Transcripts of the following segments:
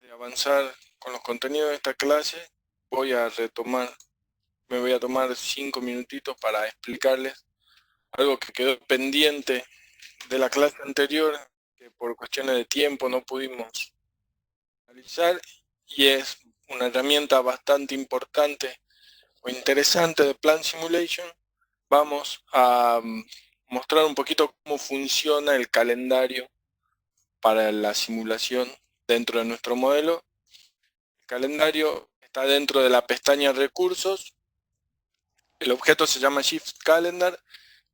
de avanzar con los contenidos de esta clase, me voy a tomar 5 minutitos para explicarles algo que quedó pendiente de la clase anterior, que por cuestiones de tiempo no pudimos realizar, y es una herramienta bastante importante o interesante de Plan Simulation. Vamos a mostrar un poquito cómo funciona el calendario para la simulación dentro de nuestro modelo. El calendario está dentro de la pestaña Recursos. El objeto se llama Shift Calendar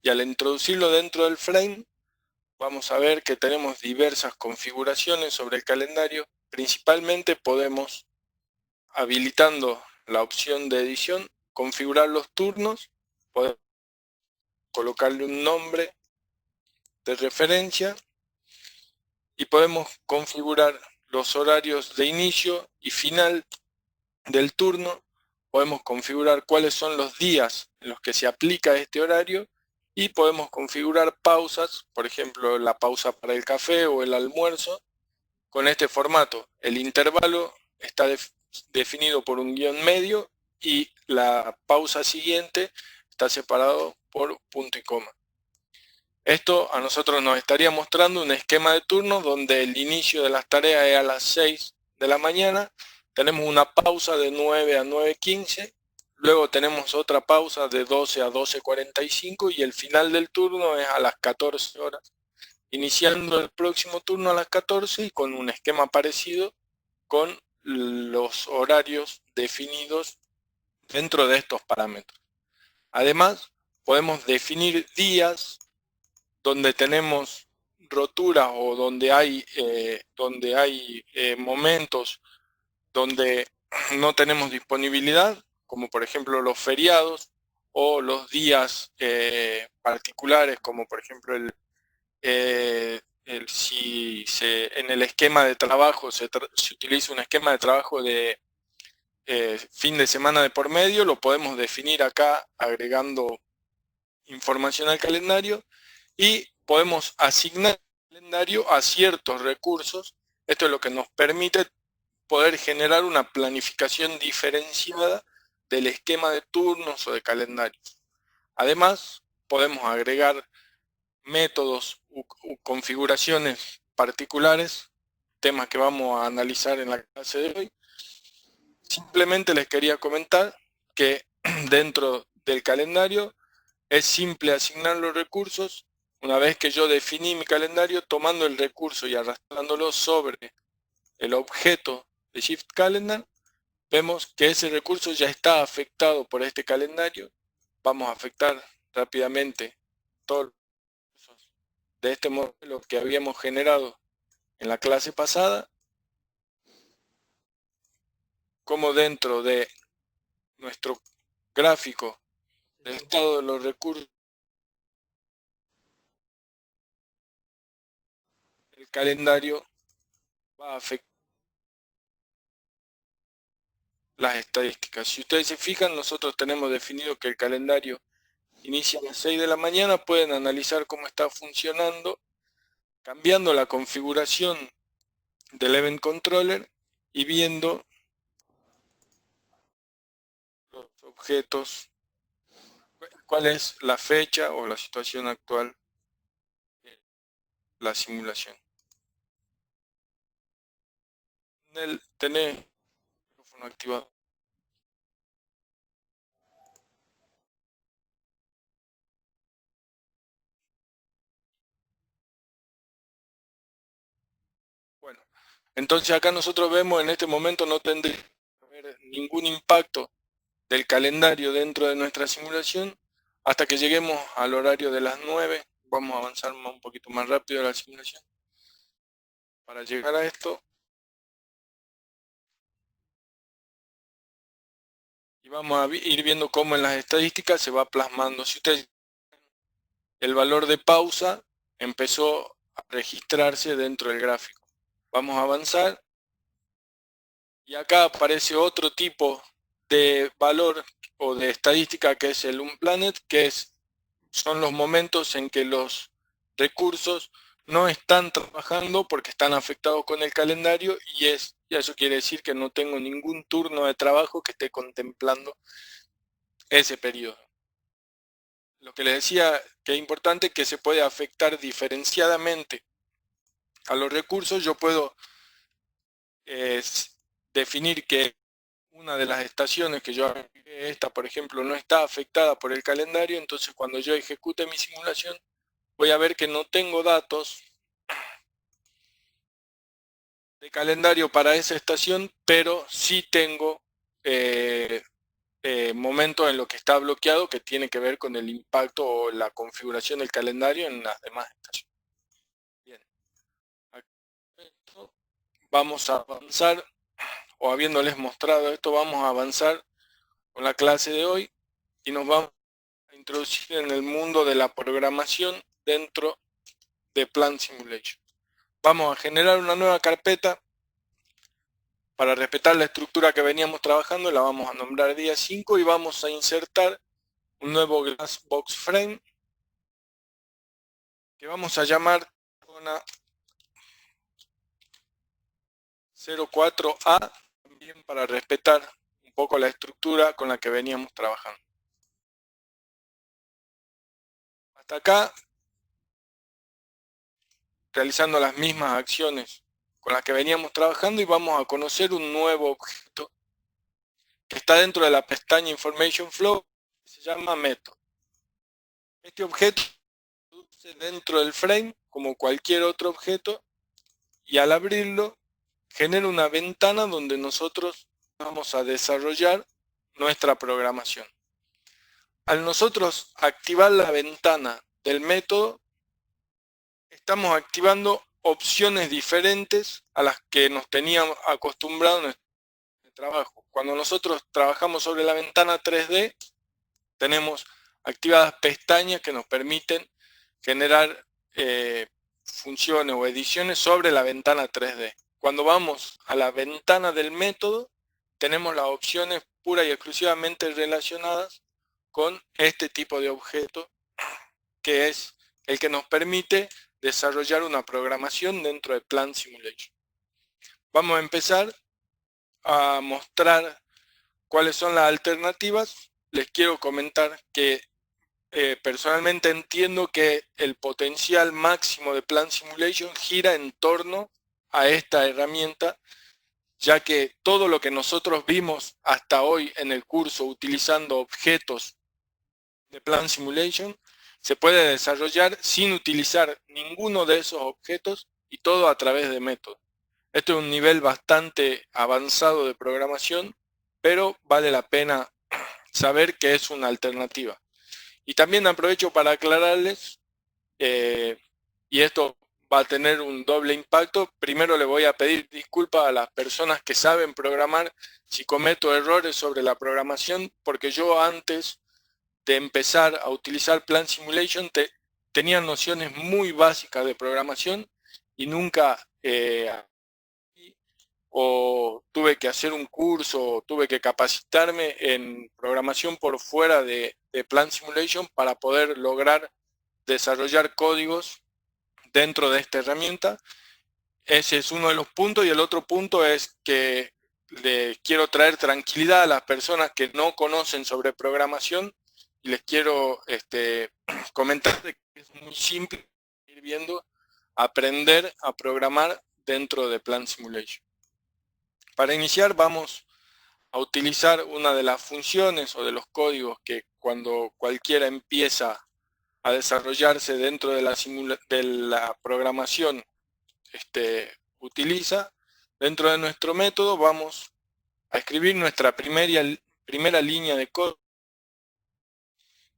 y al introducirlo dentro del frame vamos a ver que tenemos diversas configuraciones sobre el calendario. Principalmente podemos, habilitando la opción de edición, configurar los turnos, podemos colocarle un nombre de referencia y podemos configurar los horarios de inicio y final del turno. Podemos configurar cuáles son los días en los que se aplica este horario y podemos configurar pausas, por ejemplo la pausa para el café o el almuerzo, con este formato. El intervalo está definido por un guión medio y la pausa siguiente está separado por punto y coma. Esto a nosotros nos estaría mostrando un esquema de turnos donde el inicio de las tareas es a las 6 de la mañana, tenemos una pausa de 9 a 9:15, luego tenemos otra pausa de 12 a 12:45 y el final del turno es a las 14 horas, iniciando el próximo turno a las 14 y con un esquema parecido con los horarios definidos dentro de estos parámetros. Además, podemos definir días donde tenemos roturas o donde hay momentos donde no tenemos disponibilidad, como por ejemplo los feriados o los días particulares, como por ejemplo si en el esquema de trabajo se utiliza un esquema de trabajo de fin de semana de por medio, lo podemos definir acá agregando información al calendario y podemos asignar el calendario a ciertos recursos. Esto es lo que nos permite poder generar una planificación diferenciada del esquema de turnos o de calendarios. Además, podemos agregar métodos u configuraciones particulares, temas que vamos a analizar en la clase de hoy. Simplemente les quería comentar que dentro del calendario es simple asignar los recursos. Una vez que yo definí mi calendario, tomando el recurso y arrastrándolo sobre el objeto de Shift Calendar, vemos que ese recurso ya está afectado por este calendario. Vamos a afectar rápidamente todos los recursos de este modelo que habíamos generado en la clase pasada, como dentro de nuestro gráfico del estado de los recursos, el calendario va a afectar las estadísticas. Si ustedes se fijan, nosotros tenemos definido que el calendario inicia a las 6 de la mañana. Pueden analizar cómo está funcionando cambiando la configuración del Event Controller y viendo los objetos, cuál es la fecha o la situación actual de la simulación. Tenés el micrófono activado. Bueno, entonces acá nosotros vemos en este momento no tendría que haber ningún impacto del calendario dentro de nuestra simulación hasta que lleguemos al horario de las 9. Vamos a avanzar un poquito más rápido la simulación. Para llegar a esto, y vamos a ir viendo cómo en las estadísticas se va plasmando. Si ustedes, el valor de pausa empezó a registrarse dentro del gráfico. Vamos a avanzar y acá aparece otro tipo de valor o de estadística que es el unplanned, que son los momentos en que los recursos no están trabajando porque están afectados con el calendario y y eso quiere decir que no tengo ningún turno de trabajo que esté contemplando ese periodo. Lo que les decía que es importante, que se puede afectar diferenciadamente a los recursos. Yo puedo definir que una de las estaciones que yo agregué, esta por ejemplo, no está afectada por el calendario, entonces cuando yo ejecute mi simulación voy a ver que no tengo datos de calendario para esa estación, pero sí tengo momentos en los que está bloqueado, que tiene que ver con el impacto o la configuración del calendario en las demás estaciones. Bien, vamos a avanzar, o habiéndoles mostrado esto, vamos a avanzar con la clase de hoy y nos vamos a introducir en el mundo de la programación dentro de Plant Simulation. Vamos a generar una nueva carpeta para respetar la estructura que veníamos trabajando, la vamos a nombrar día 5 y vamos a insertar un nuevo Glassbox Frame que vamos a llamar zona 04A, también para respetar un poco la estructura con la que veníamos trabajando. Hasta acá, realizando las mismas acciones con las que veníamos trabajando, y vamos a conocer un nuevo objeto que está dentro de la pestaña Information Flow, que se llama Method. Este objeto se introduce dentro del frame como cualquier otro objeto, y al abrirlo genera una ventana donde nosotros vamos a desarrollar nuestra programación. Al nosotros activar la ventana del método, estamos activando opciones diferentes a las que nos teníamos acostumbrados en nuestro trabajo. Cuando nosotros trabajamos sobre la ventana 3D, tenemos activadas pestañas que nos permiten generar funciones o ediciones sobre la ventana 3D. Cuando vamos a la ventana del método, tenemos las opciones pura y exclusivamente relacionadas con este tipo de objeto, que es el que nos permite desarrollar una programación dentro de Plant Simulation. Vamos a empezar a mostrar cuáles son las alternativas. Les quiero comentar que personalmente entiendo que el potencial máximo de Plant Simulation gira en torno a esta herramienta, ya que todo lo que nosotros vimos hasta hoy en el curso utilizando objetos de Plant Simulation se puede desarrollar sin utilizar ninguno de esos objetos, y todo a través de métodos. Esto es un nivel bastante avanzado de programación, pero vale la pena saber que es una alternativa. Y también aprovecho para aclararles, y esto va a tener un doble impacto. Primero le voy a pedir disculpas a las personas que saben programar si cometo errores sobre la programación, porque yo antes de empezar a utilizar Plant Simulation tenía nociones muy básicas de programación y nunca o tuve que hacer un curso o tuve que capacitarme en programación por fuera de Plant Simulation para poder lograr desarrollar códigos dentro de esta herramienta. Ese es uno de los puntos, y el otro punto es que le quiero traer tranquilidad a las personas que no conocen sobre programación, y les quiero comentar que es muy simple ir viendo, aprender a programar dentro de Plant Simulation. Para iniciar vamos a utilizar una de las funciones o de los códigos que cuando cualquiera empieza a desarrollarse dentro de la programación utiliza. Dentro de nuestro método vamos a escribir nuestra primera línea de código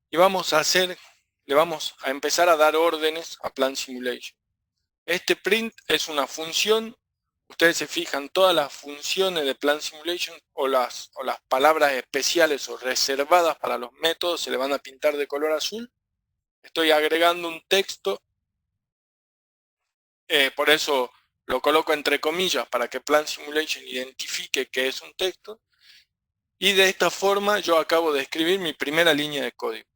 y le vamos a empezar a dar órdenes a Plant Simulation. Este print es una función. Ustedes se fijan, todas las funciones de Plant Simulation o las palabras especiales o reservadas para los métodos se le van a pintar de color azul. Estoy agregando un texto, por eso lo coloco entre comillas para que Plant Simulation identifique que es un texto. Y de esta forma yo acabo de escribir mi primera línea de código.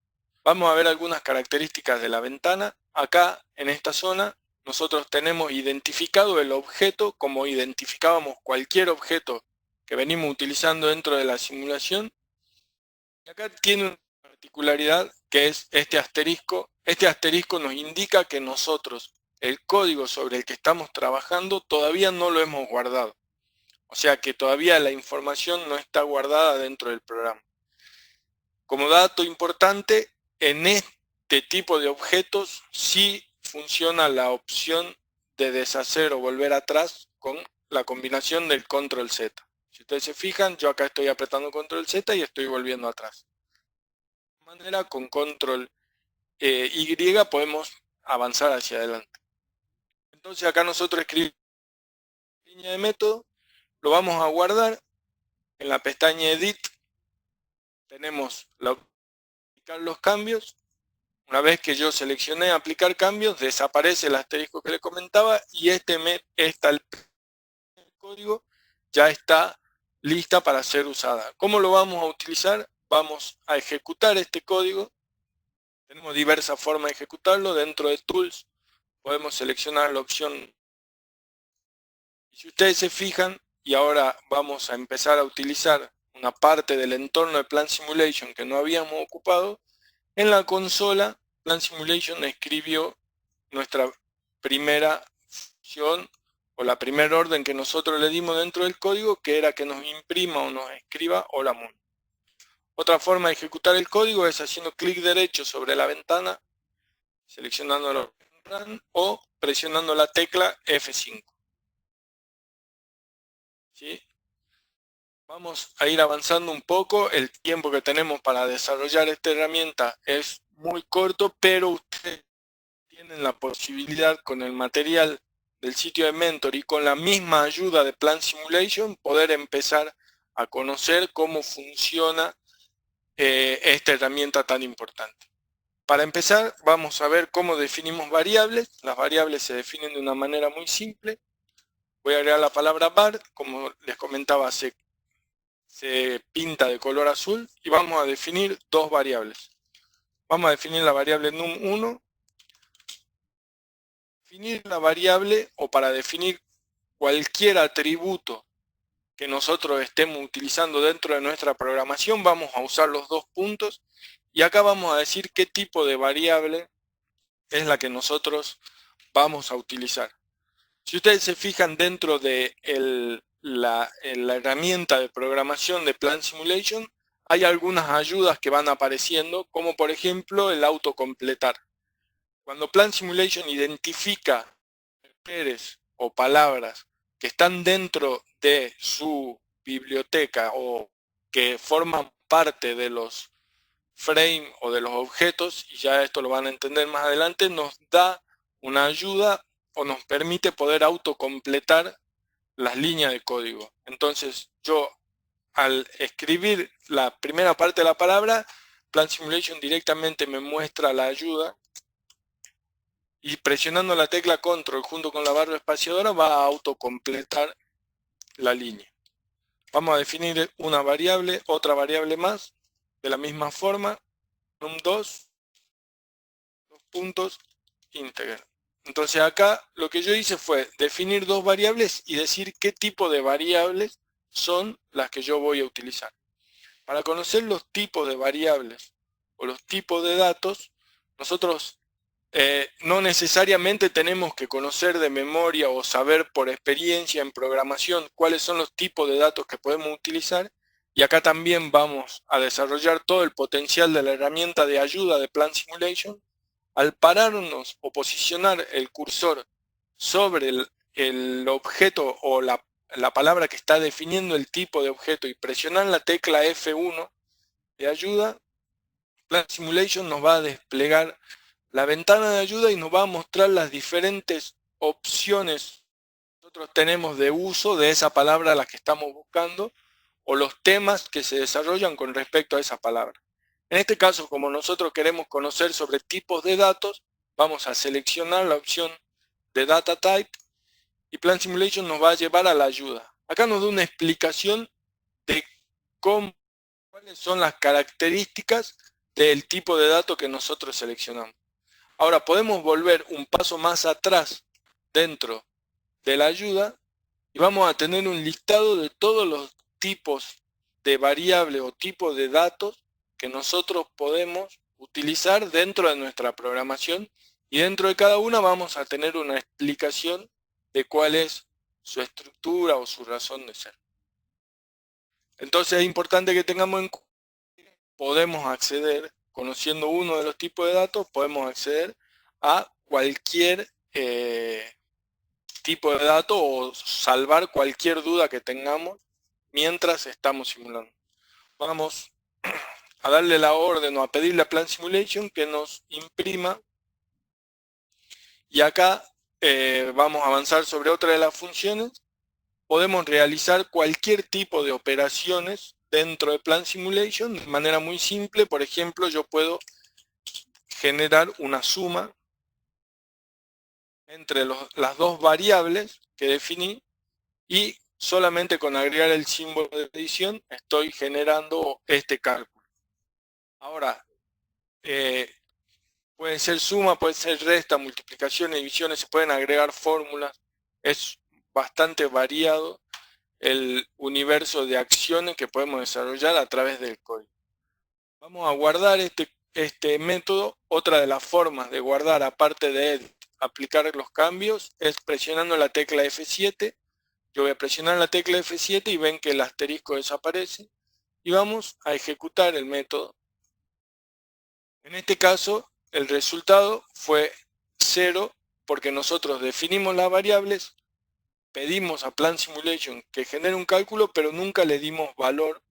Vamos a ver algunas características de la ventana. Acá en esta zona nosotros tenemos identificado el objeto como identificábamos cualquier objeto que venimos utilizando dentro de la simulación. Y acá tiene una particularidad que es este asterisco. Este asterisco nos indica que nosotros, el código sobre el que estamos trabajando, todavía no lo hemos guardado. O sea que todavía la información no está guardada dentro del programa. Como dato importante, en este tipo de objetos sí funciona la opción de deshacer o volver atrás con la combinación del control Z. Si ustedes se fijan, yo acá estoy apretando control Z y estoy volviendo atrás. De manera, con control Y podemos avanzar hacia adelante. Entonces acá nosotros escribimos línea de método, lo vamos a guardar en la pestaña Edit. Tenemos la opción de aplicar los cambios. Una vez que yo seleccioné aplicar cambios, desaparece el asterisco que le comentaba y el código ya está lista para ser usada. ¿Cómo lo vamos a utilizar? Vamos a ejecutar este código. Tenemos diversas formas de ejecutarlo. Dentro de Tools podemos seleccionar la opción. Y si ustedes se fijan, y ahora vamos a empezar a utilizar una parte del entorno de Plant Simulation que no habíamos ocupado, en la consola Plant Simulation escribió nuestra primera función o la primera orden que nosotros le dimos dentro del código, que era que nos imprima o nos escriba Hola Mundo. Otra forma de ejecutar el código es haciendo clic derecho sobre la ventana, seleccionando Run o presionando la tecla F5. ¿Sí? Vamos a ir avanzando un poco. El tiempo que tenemos para desarrollar esta herramienta es muy corto, pero ustedes tienen la posibilidad con el material del sitio de Mentor y con la misma ayuda de Plant Simulation poder empezar a conocer cómo funciona esta herramienta tan importante. Para empezar, vamos a ver cómo definimos variables. Las variables se definen de una manera muy simple. Voy a agregar la palabra var, como les comentaba, se pinta de color azul y vamos a definir dos variables. Vamos a definir la variable num1. Definir la variable o para definir cualquier atributo que nosotros estemos utilizando dentro de nuestra programación, vamos a usar los dos puntos y acá vamos a decir qué tipo de variable es la que nosotros vamos a utilizar. Si ustedes se fijan dentro de la herramienta de programación de Plant Simulation, hay algunas ayudas que van apareciendo, como por ejemplo el autocompletar. Cuando Plant Simulation identifica caracteres o palabras que están dentro de su biblioteca o que forman parte de los frames o de los objetos, y ya esto lo van a entender más adelante, nos da una ayuda o nos permite poder autocompletar las líneas de código. Entonces yo al escribir la primera parte de la palabra, Plant Simulation directamente me muestra la ayuda y presionando la tecla control junto con la barra espaciadora va a autocompletar la línea. Vamos a definir una variable, otra variable más, de la misma forma, num2, dos puntos, integer. Entonces acá lo que yo hice fue definir dos variables y decir qué tipo de variables son las que yo voy a utilizar. Para conocer los tipos de variables o los tipos de datos, nosotros no necesariamente tenemos que conocer de memoria o saber por experiencia en programación cuáles son los tipos de datos que podemos utilizar, y acá también vamos a desarrollar todo el potencial de la herramienta de ayuda de Plant Simulation. Al pararnos o posicionar el cursor sobre el objeto o la palabra que está definiendo el tipo de objeto y presionar la tecla F1 de ayuda, Plant Simulation nos va a desplegar la ventana de ayuda y nos va a mostrar las diferentes opciones que nosotros tenemos de uso de esa palabra a la que estamos buscando o los temas que se desarrollan con respecto a esa palabra. En este caso, como nosotros queremos conocer sobre tipos de datos, vamos a seleccionar la opción de Data Type y Plant Simulation nos va a llevar a la ayuda. Acá nos da una explicación de cuáles son las características del tipo de dato que nosotros seleccionamos. Ahora podemos volver un paso más atrás dentro de la ayuda y vamos a tener un listado de todos los tipos de variables o tipos de datos que nosotros podemos utilizar dentro de nuestra programación, y dentro de cada una vamos a tener una explicación de cuál es su estructura o su razón de ser. Entonces es importante que tengamos en cuenta que podemos acceder, conociendo uno de los tipos de datos, podemos acceder a cualquier tipo de dato o salvar cualquier duda que tengamos mientras estamos simulando. Vamos a darle la orden o a pedirle a Plan Simulation que nos imprima, y acá vamos a avanzar sobre otra de las funciones. Podemos realizar cualquier tipo de operaciones dentro de Plan Simulation de manera muy simple. Por ejemplo, yo puedo generar una suma entre las dos variables que definí, y solamente con agregar el símbolo de edición estoy generando este cálculo. Ahora, puede ser suma, puede ser resta, multiplicaciones, divisiones, se pueden agregar fórmulas. Es bastante variado el universo de acciones que podemos desarrollar a través del código. Vamos a guardar este método. Otra de las formas de guardar, aparte de aplicar los cambios, es presionando la tecla F7. Yo voy a presionar la tecla F7 y ven que el asterisco desaparece, y vamos a ejecutar el método. En este caso el resultado fue 0 porque nosotros definimos las variables, pedimos a Plan Simulation que genere un cálculo, pero nunca le dimos valor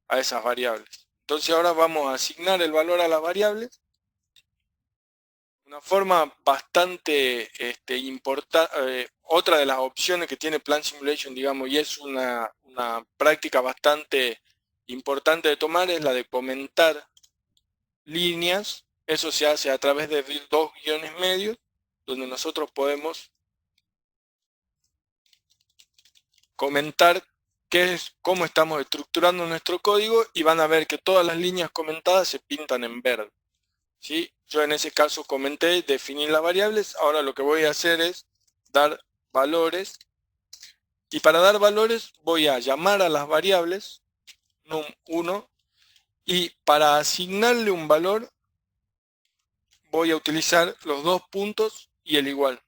a esas variables. Entonces ahora vamos a asignar el valor a las variables. Una forma bastante importante, otra de las opciones que tiene Plan Simulation, digamos, y es una práctica bastante importante de tomar, es la de comentar líneas. Eso se hace a través de dos guiones medios, donde nosotros podemos comentar cómo estamos estructurando nuestro código, y van a ver que todas las líneas comentadas se pintan en verde. ¿Sí? Yo en ese caso comenté, definir las variables. Ahora lo que voy a hacer es dar valores, y para dar valores voy a llamar a las variables num1, y para asignarle un valor voy a utilizar los dos puntos y el igual.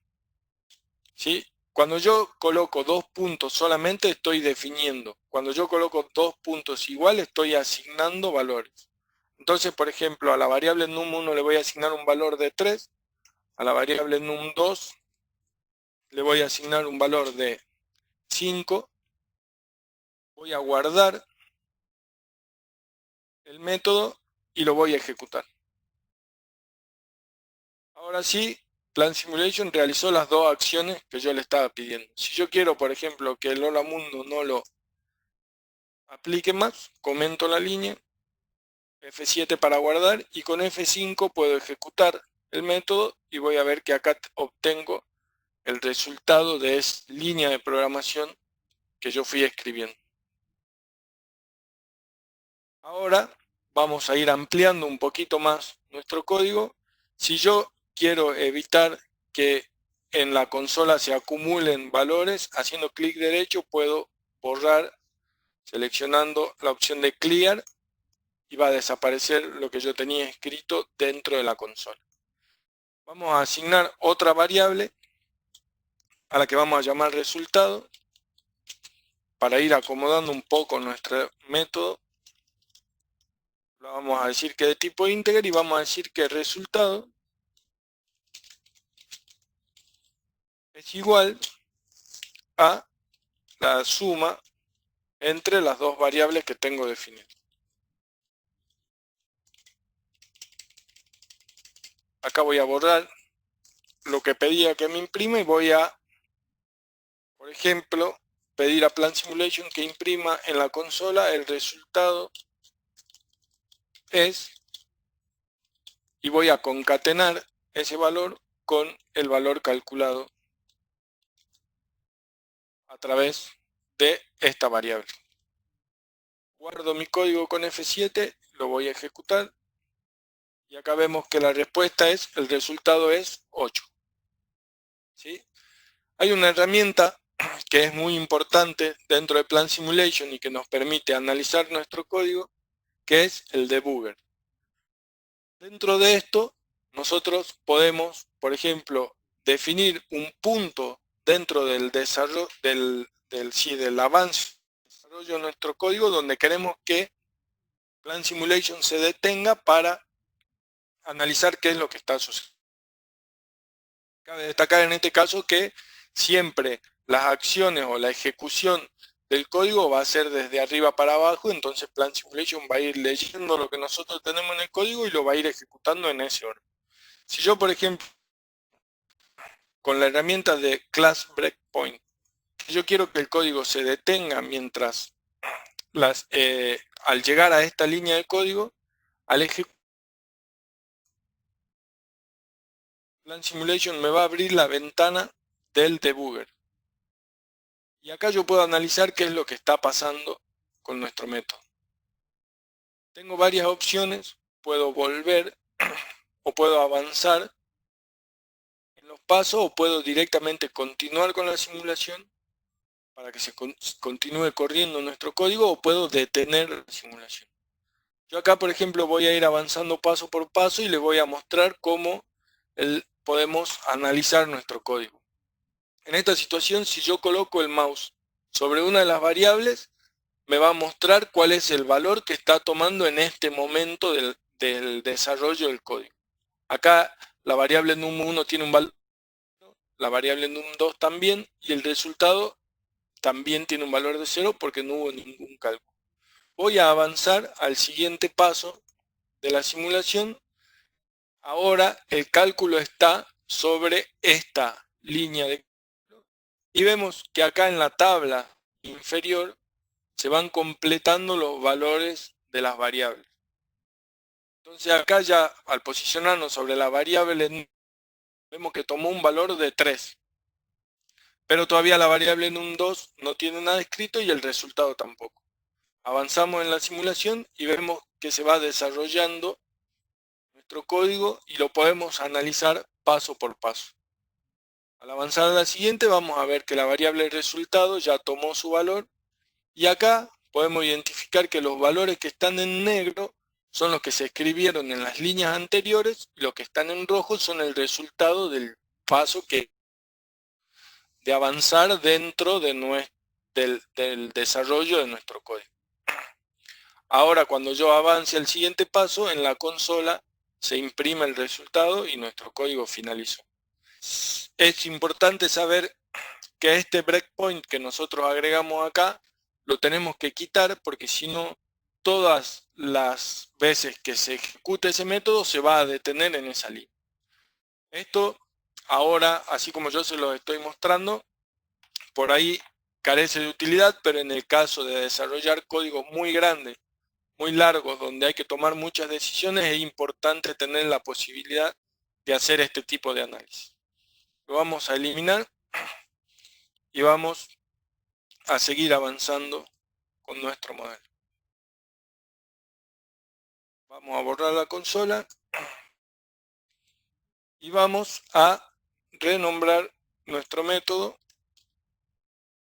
¿Sí? Cuando yo coloco dos puntos solamente estoy definiendo. Cuando yo coloco dos puntos igual estoy asignando valores. Entonces, por ejemplo, a la variable num1 le voy a asignar un valor de 3, a la variable num2 le voy a asignar un valor de 5, voy a guardar el método y lo voy a ejecutar. Ahora sí, Plan Simulation realizó las dos acciones que yo le estaba pidiendo. Si yo quiero, por ejemplo, que el hola mundo no lo aplique más, comento la línea, F7 para guardar, y con F5 puedo ejecutar el método y voy a ver que acá obtengo el resultado de esa línea de programación que yo fui escribiendo. Ahora vamos a ir ampliando un poquito más nuestro código. Si yo quiero evitar que en la consola se acumulen valores, haciendo clic derecho puedo borrar seleccionando la opción de Clear, y va a desaparecer lo que yo tenía escrito dentro de la consola. Vamos a asignar otra variable a la que vamos a llamar resultado, para ir acomodando un poco nuestro método. Le vamos a decir que de tipo integer, y vamos a decir que el resultado es igual a la suma entre las dos variables que tengo definidas. Acá voy a borrar lo que pedía que me imprime y voy a, por ejemplo, pedir a Plan Simulation que imprima en la consola el resultado es, y voy a concatenar ese valor con el valor calculado a través de esta variable. Guardo mi código con F7, lo voy a ejecutar, y acá vemos que la respuesta es, el resultado es 8. ¿Sí? Hay una herramienta que es muy importante dentro de Plan Simulation y que nos permite analizar nuestro código, que es el debugger. Dentro de esto, nosotros podemos, por ejemplo, definir un punto dentro del desarrollo, del avance, desarrollo de nuestro código, donde queremos que Plan Simulation se detenga para analizar qué es lo que está sucediendo. Cabe destacar en este caso que siempre las acciones o la ejecución del código va a ser desde arriba para abajo, entonces Plan Simulation va a ir leyendo lo que nosotros tenemos en el código y lo va a ir ejecutando en ese orden. Si yo, por ejemplo, con la herramienta de Class Breakpoint, yo quiero que el código se detenga mientras al llegar a esta línea de código, al ejecutar Plan Simulation me va a abrir la ventana del debugger. Y acá yo puedo analizar qué es lo que está pasando con nuestro método. Tengo varias opciones, puedo volver o puedo avanzar en los pasos o puedo directamente continuar con la simulación para que se continúe corriendo nuestro código o puedo detener la simulación. Yo acá, por ejemplo, voy a ir avanzando paso por paso y les voy a mostrar cómo podemos analizar nuestro código. En esta situación, si yo coloco el mouse sobre una de las variables, me va a mostrar cuál es el valor que está tomando en este momento del desarrollo del código. Acá la variable num1 tiene un valor, la variable num2 también, y el resultado también tiene un valor de 0 porque no hubo ningún cálculo. Voy a avanzar al siguiente paso de la simulación. Ahora el cálculo está sobre esta línea de cálculo y vemos que acá en la tabla inferior se van completando los valores de las variables. Entonces acá ya al posicionarnos sobre la variable vemos que tomó un valor de 3. Pero todavía la variable num2 no tiene nada escrito y el resultado tampoco. Avanzamos en la simulación y vemos que se va desarrollando nuestro código y lo podemos analizar paso por paso. Al avanzar a la siguiente vamos a ver que la variable resultado ya tomó su valor y acá podemos identificar que los valores que están en negro son los que se escribieron en las líneas anteriores y los que están en rojo son el resultado del paso de avanzar dentro de del desarrollo de nuestro código. Ahora cuando yo avance al siguiente paso, en la consola se imprime el resultado y nuestro código finalizó. Es importante saber que este breakpoint que nosotros agregamos acá lo tenemos que quitar porque si no, todas las veces que se ejecute ese método se va a detener en esa línea. Esto ahora, así como yo se lo estoy mostrando, por ahí carece de utilidad, pero en el caso de desarrollar códigos muy grandes, muy largos, donde hay que tomar muchas decisiones, es importante tener la posibilidad de hacer este tipo de análisis. Lo vamos a eliminar y vamos a seguir avanzando con nuestro modelo. Vamos a borrar la consola y vamos a renombrar nuestro método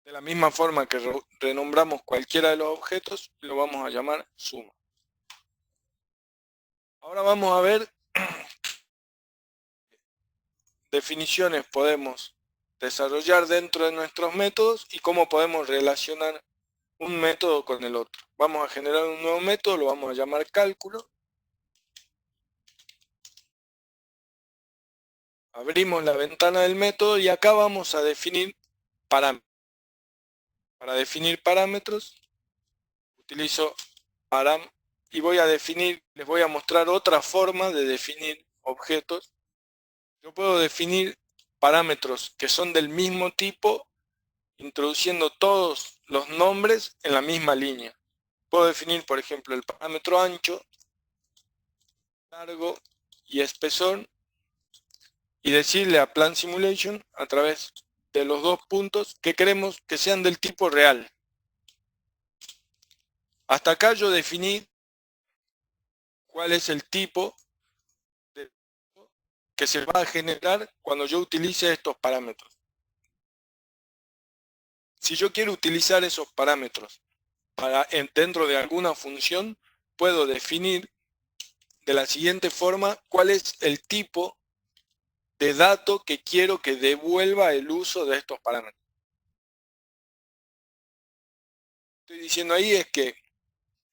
de la misma forma que renombramos cualquiera de los objetos, lo vamos a llamar suma. Ahora vamos a ver definiciones podemos desarrollar dentro de nuestros métodos y cómo podemos relacionar un método con el otro. Vamos a generar un nuevo método, lo vamos a llamar cálculo. Abrimos la ventana del método y acá vamos a definir parámetros. Para definir parámetros, utilizo param y voy a definir, les voy a mostrar otra forma de definir objetos. Yo puedo definir parámetros que son del mismo tipo, introduciendo todos los nombres en la misma línea. Puedo definir, por ejemplo, el parámetro ancho, largo y espesor y decirle a Plan Simulation a través de los dos puntos que queremos que sean del tipo real. Hasta acá yo definí cuál es el tipo que se va a generar cuando yo utilice estos parámetros. si yo quiero utilizar esos parámetros dentro de alguna función, puedo definir de la siguiente forma cuál es el tipo de dato que quiero que devuelva el uso de estos parámetros. Lo que estoy diciendo ahí es que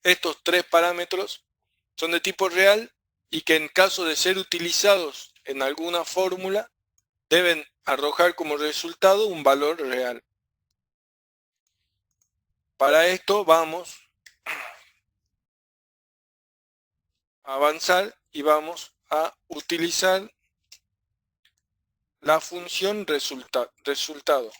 estos tres parámetros son de tipo real y que en caso de ser utilizados en alguna fórmula deben arrojar como resultado un valor real. Para esto vamos a avanzar y vamos a utilizar la función resultado.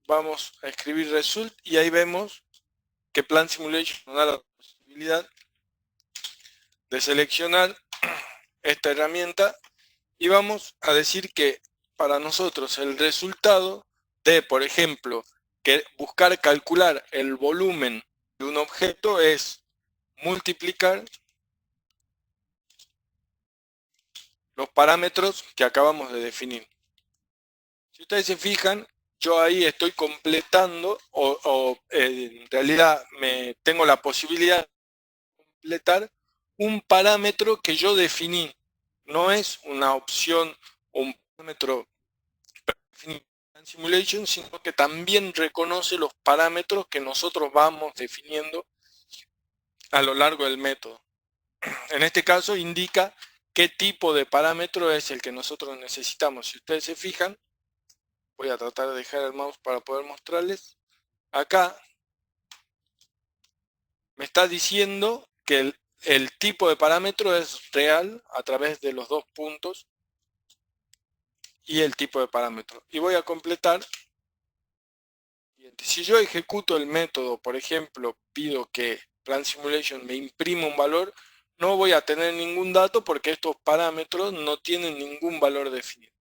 Vamos a escribir result y ahí vemos que Plan Simulation nos da la posibilidad de seleccionar esta herramienta y vamos a decir que para nosotros el resultado de, por ejemplo, que buscar calcular el volumen de un objeto es multiplicar los parámetros que acabamos de definir. Si ustedes se fijan, yo ahí estoy completando o en realidad tengo la posibilidad de completar un parámetro que yo definí. No es una opción o un parámetro definido en Simulation, sino que también reconoce los parámetros que nosotros vamos definiendo a lo largo del método. En este caso indica qué tipo de parámetro es el que nosotros necesitamos. Si ustedes se fijan, voy a tratar de dejar el mouse para poder mostrarles. Acá me está diciendo que el tipo de parámetro es real a través de los dos puntos y el tipo de parámetro. Y voy a completar. Si yo ejecuto el método, por ejemplo, pido que Plan Simulation me imprima un valor, no voy a tener ningún dato porque estos parámetros no tienen ningún valor definido.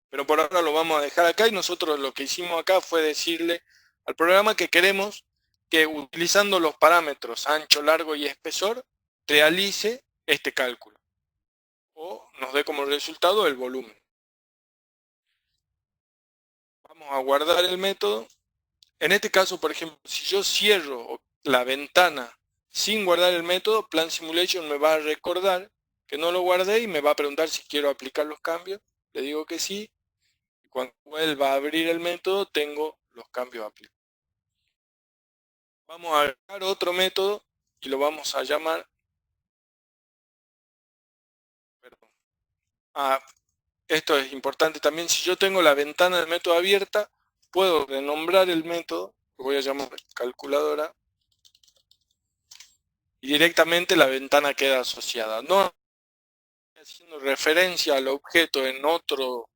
Pero por ahora lo vamos a dejar acá y nosotros lo que hicimos acá fue decirle al programa que queremos que utilizando los parámetros ancho, largo y espesor realice este cálculo o nos dé como resultado el volumen. Vamos a guardar el método. En este caso, por ejemplo, si yo cierro la ventana sin guardar el método, Plan Simulation me va a recordar que no lo guardé y me va a preguntar si quiero aplicar los cambios. Le digo que sí. Y cuando vuelva a abrir el método, tengo los cambios aplicados. Vamos a agregar otro método y lo vamos a llamar, perdón, esto es importante también, si yo tengo la ventana del método abierta, puedo renombrar el método, lo voy a llamar calculadora, y directamente la ventana queda asociada. No haciendo referencia al objeto en otro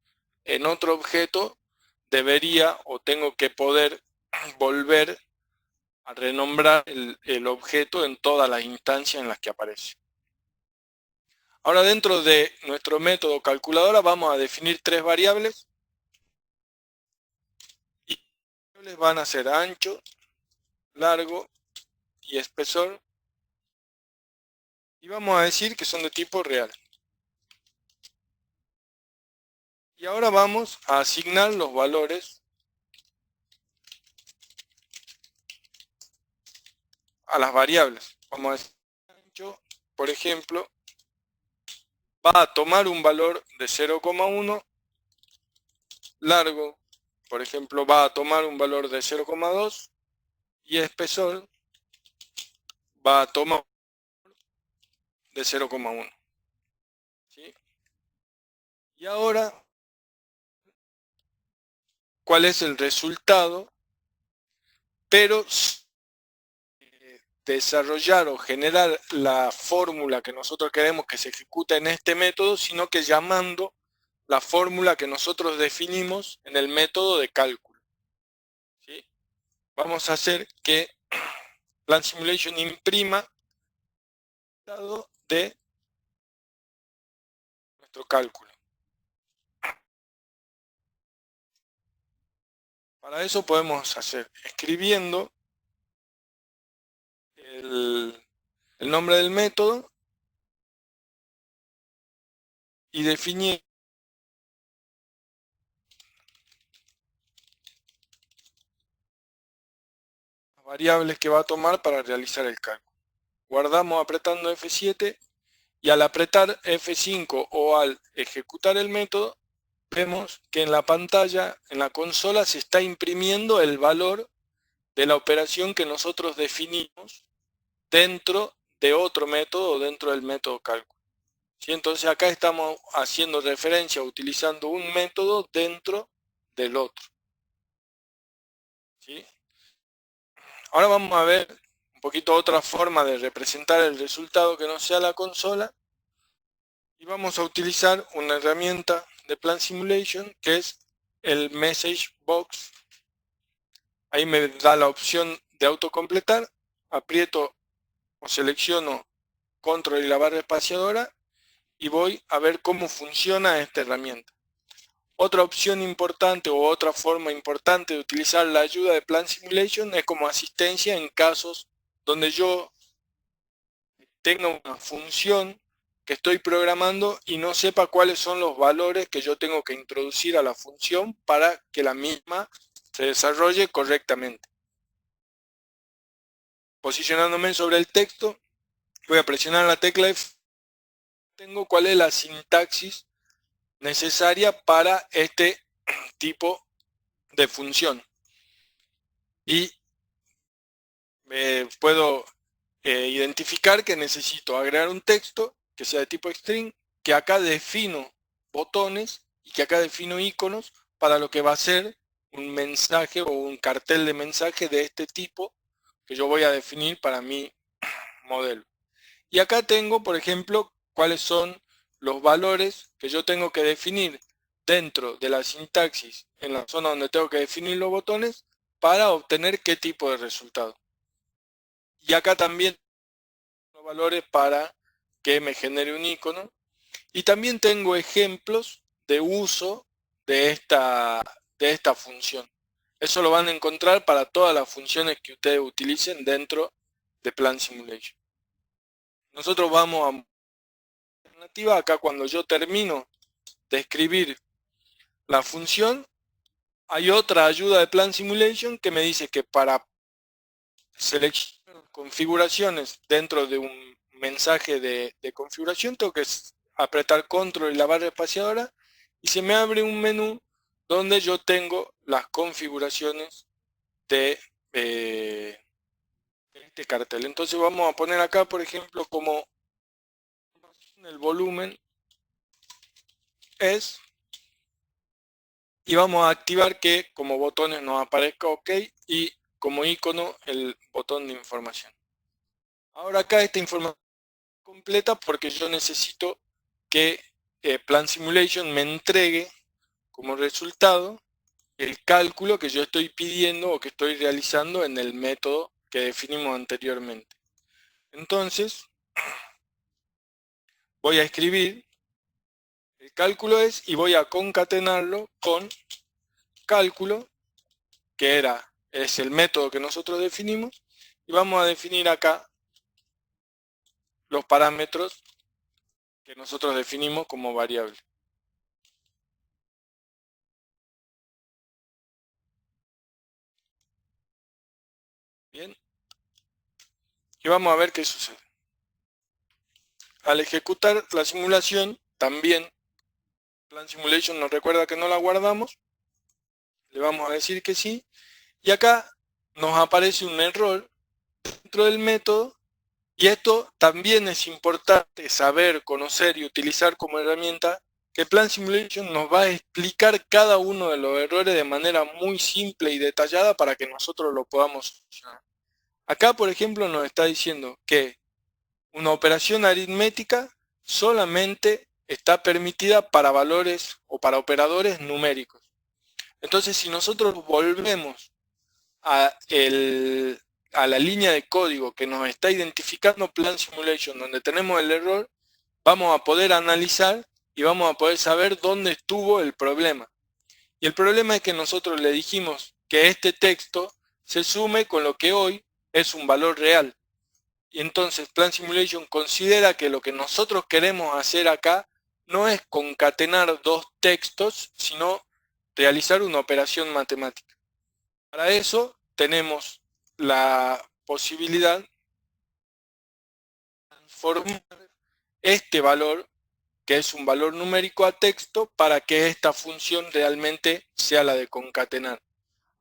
objeto, debería o tengo que poder volver a renombrar el objeto en todas las instancias en las que aparece. Ahora dentro de nuestro método calculadora vamos a definir tres variables. Y las variables van a ser ancho, largo y espesor. Y vamos a decir que son de tipo real. Y ahora vamos a asignar los valores a las variables. Vamos a decir ancho, por ejemplo, va a tomar un valor de 0,1, largo, por ejemplo, va a tomar un valor de 0,2 y espesor va a tomar de 0,1. ¿Sí? Y ahora, ¿cuál es el resultado? Pero desarrollar o generar la fórmula que nosotros queremos que se ejecute en este método, sino que llamando la fórmula que nosotros definimos en el método de cálculo. ¿Sí? Vamos a hacer que Plan Simulation imprima el resultado de nuestro cálculo. Para eso podemos hacer escribiendo el nombre del método y definir las variables que va a tomar para realizar el cálculo. Guardamos apretando F7 y al apretar F5 o al ejecutar el método, vemos que en la pantalla, en la consola, se está imprimiendo el valor de la operación que nosotros definimos dentro de otro método o dentro del método cálculo. ¿Sí? Entonces acá estamos haciendo referencia utilizando un método dentro del otro. ¿Sí? Ahora vamos a ver un poquito otra forma de representar el resultado que no sea la consola, y vamos a utilizar una herramienta de Plan Simulation que es el Message Box. Ahí me da la opción de autocompletar, aprieto o selecciono control y la barra espaciadora y voy a ver cómo funciona esta herramienta. Otra opción importante o otra forma importante de utilizar la ayuda de Plan Simulation es como asistencia en casos donde yo tenga una función que estoy programando y no sepa cuáles son los valores que yo tengo que introducir a la función para que la misma se desarrolle correctamente. Posicionándome sobre el texto, voy a presionar la tecla F. Tengo cuál es la sintaxis necesaria para este tipo de función. Y puedo identificar que necesito agregar un texto que sea de tipo string, que acá defino botones y que acá defino iconos para lo que va a ser un mensaje o un cartel de mensaje de este tipo que yo voy a definir para mi modelo. Y acá tengo, por ejemplo, cuáles son los valores que yo tengo que definir dentro de la sintaxis en la zona donde tengo que definir los botones para obtener qué tipo de resultado. Y acá también los valores para que me genere un icono. Y también tengo ejemplos de uso de esta función. Eso lo van a encontrar para todas las funciones que ustedes utilicen dentro de Plan Simulation. Nosotros vamos a alternativa. Acá cuando yo termino de escribir la función, hay otra ayuda de Plan Simulation que me dice que para seleccionar configuraciones dentro de un mensaje de configuración tengo que apretar control y la barra espaciadora y se me abre un menú donde yo tengo las configuraciones de este cartel. Entonces vamos a poner acá, por ejemplo, como el volumen es, y vamos a activar que como botones nos aparezca OK y como icono el botón de información. Ahora acá esta información completa porque yo necesito que Plan Simulation me entregue como resultado el cálculo que yo estoy pidiendo o que estoy realizando en el método que definimos anteriormente. Entonces voy a escribir el cálculo es y voy a concatenarlo con cálculo, que es el método que nosotros definimos, y vamos a definir acá los parámetros que nosotros definimos como variable. Bien, y vamos a ver qué sucede. Al ejecutar la simulación, también Plan Simulation nos recuerda que no la guardamos, le vamos a decir que sí, y acá nos aparece un error dentro del método, y esto también es importante saber, conocer y utilizar como herramienta, que Plan Simulation nos va a explicar cada uno de los errores de manera muy simple y detallada para que nosotros lo podamos solucionar. Acá, por ejemplo, nos está diciendo que una operación aritmética solamente está permitida para valores o para operadores numéricos. Entonces, si nosotros volvemos a la línea de código que nos está identificando Plan Simulation, donde tenemos el error, vamos a poder analizar y vamos a poder saber dónde estuvo el problema. Y el problema es que nosotros le dijimos que este texto se sume con lo que hoy es un valor real. Y entonces Plan Simulation considera que lo que nosotros queremos hacer acá no es concatenar dos textos, sino realizar una operación matemática. Para eso tenemos la posibilidad de transformar este valor, que es un valor numérico, a texto para que esta función realmente sea la de concatenar.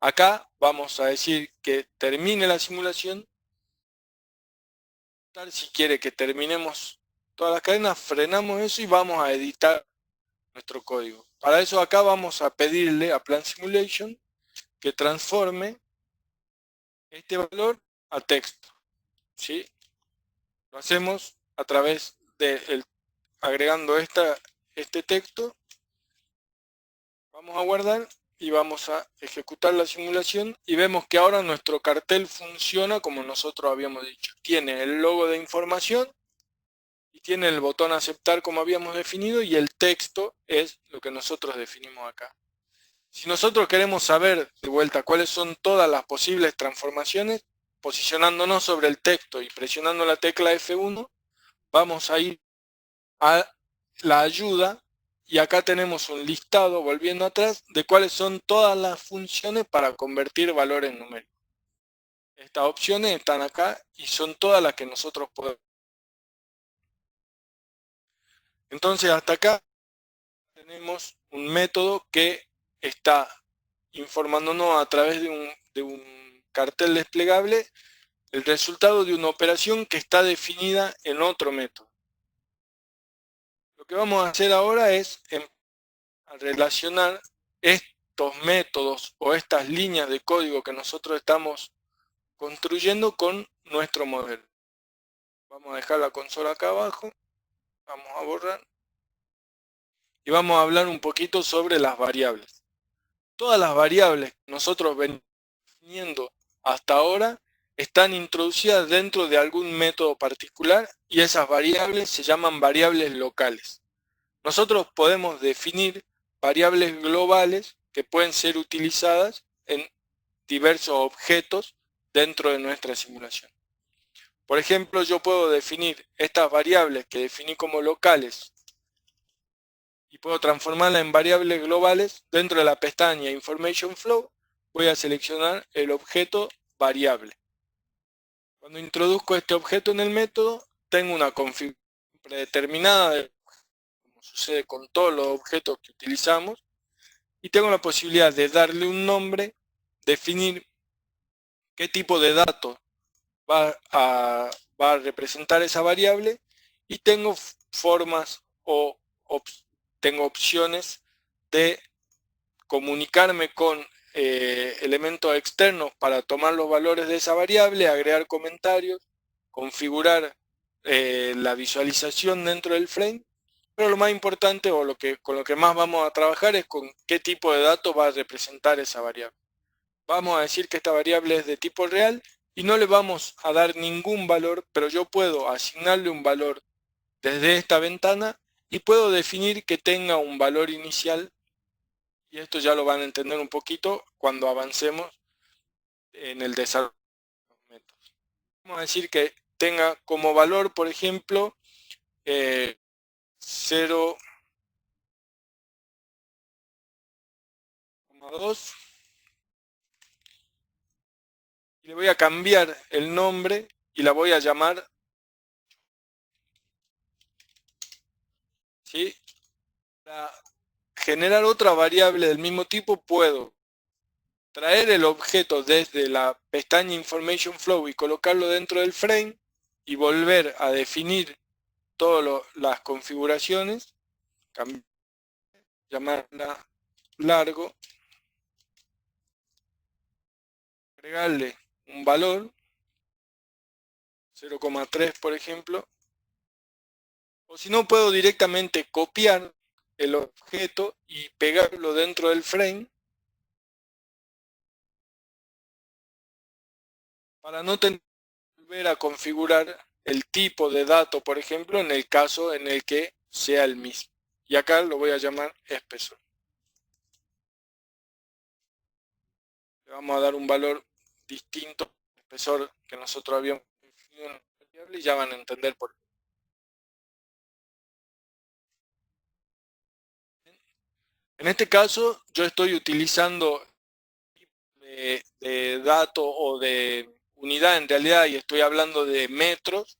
Acá vamos a decir que termine la simulación. Si quiere que terminemos todas las cadenas, frenamos eso y vamos a editar nuestro código. Para eso acá vamos a pedirle a Plan Simulation que transforme este valor a texto, ¿sí? Lo hacemos a través de agregando este texto. Vamos a guardar y vamos a ejecutar la simulación y vemos que ahora nuestro cartel funciona como nosotros habíamos dicho. Tiene el logo de información y tiene el botón aceptar como habíamos definido, y el texto es lo que nosotros definimos acá. Si nosotros queremos saber de vuelta cuáles son todas las posibles transformaciones, posicionándonos sobre el texto y presionando la tecla F1, vamos a ir a la ayuda y acá tenemos un listado, volviendo atrás, de cuáles son todas las funciones para convertir valores numéricos. Estas opciones están acá y son todas las que nosotros podemos. Entonces hasta acá tenemos un método que está informándonos a través de un cartel desplegable el resultado de una operación que está definida en otro método. Lo que vamos a hacer ahora es relacionar estos métodos o estas líneas de código que nosotros estamos construyendo con nuestro modelo. Vamos a dejar la consola acá abajo, vamos a borrar y vamos a hablar un poquito sobre las variables. Todas las variables que nosotros venimos definiendo hasta ahora están introducidas dentro de algún método particular y esas variables se llaman variables locales. Nosotros podemos definir variables globales que pueden ser utilizadas en diversos objetos dentro de nuestra simulación. Por ejemplo, yo puedo definir estas variables que definí como locales y puedo transformarlas en variables globales dentro de la pestaña Information Flow. Voy a seleccionar el objeto variable. Cuando introduzco este objeto en el método, tengo una configuración predeterminada, como sucede con todos los objetos que utilizamos, y tengo la posibilidad de darle un nombre, definir qué tipo de datos va a representar esa variable, y tengo formas o tengo opciones de comunicarme con elementos externos para tomar los valores de esa variable, agregar comentarios, configurar la visualización dentro del frame, pero lo más importante o con lo que más vamos a trabajar es con qué tipo de datos va a representar esa variable. Vamos a decir que esta variable es de tipo real y no le vamos a dar ningún valor, pero yo puedo asignarle un valor desde esta ventana y puedo definir que tenga un valor inicial, y esto ya lo van a entender un poquito cuando avancemos en el desarrollo de los métodos. Vamos a decir que tenga como valor, por ejemplo, 0,2, y le voy a cambiar el nombre y la voy a llamar, ¿sí? Para generar otra variable del mismo tipo, puedo traer el objeto desde la pestaña Information Flow y colocarlo dentro del frame y volver a definir todas las configuraciones, llamarla largo, agregarle un valor, 0,3 por ejemplo, o si no puedo directamente copiar el objeto y pegarlo dentro del frame para no tener que volver a configurar el tipo de dato, por ejemplo, en el caso en el que sea el mismo. Y acá lo voy a llamar espesor. Le vamos a dar un valor distinto al espesor que nosotros habíamos definido en la variable y ya van a entender por qué. En este caso, yo estoy utilizando de dato o de unidad en realidad, y estoy hablando de metros,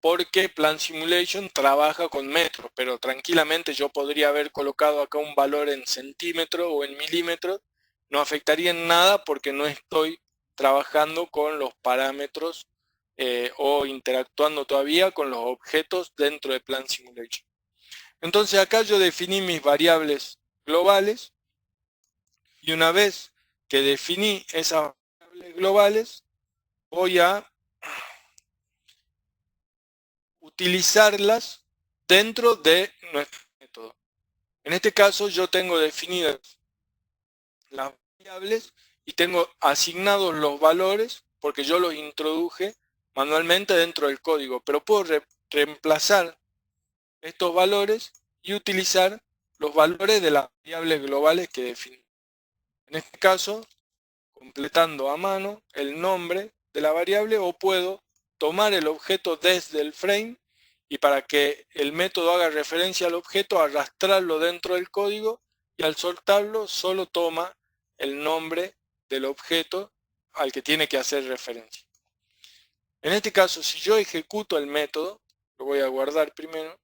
porque Plan Simulation trabaja con metros, pero tranquilamente yo podría haber colocado acá un valor en centímetros o en milímetros, no afectaría en nada porque no estoy trabajando con los parámetros o interactuando todavía con los objetos dentro de Plan Simulation. Entonces acá yo definí mis variables globales, y una vez que definí esas variables globales, voy a utilizarlas dentro de nuestro método. En este caso yo tengo definidas las variables y tengo asignados los valores porque yo los introduje manualmente dentro del código, pero puedo reemplazar estos valores y utilizar los valores de las variables globales que definí. En este caso, completando a mano el nombre de la variable, o puedo tomar el objeto desde el frame y, para que el método haga referencia al objeto, arrastrarlo dentro del código, y al soltarlo solo toma el nombre del objeto al que tiene que hacer referencia. En este caso, si yo ejecuto el método, lo voy a guardar primero.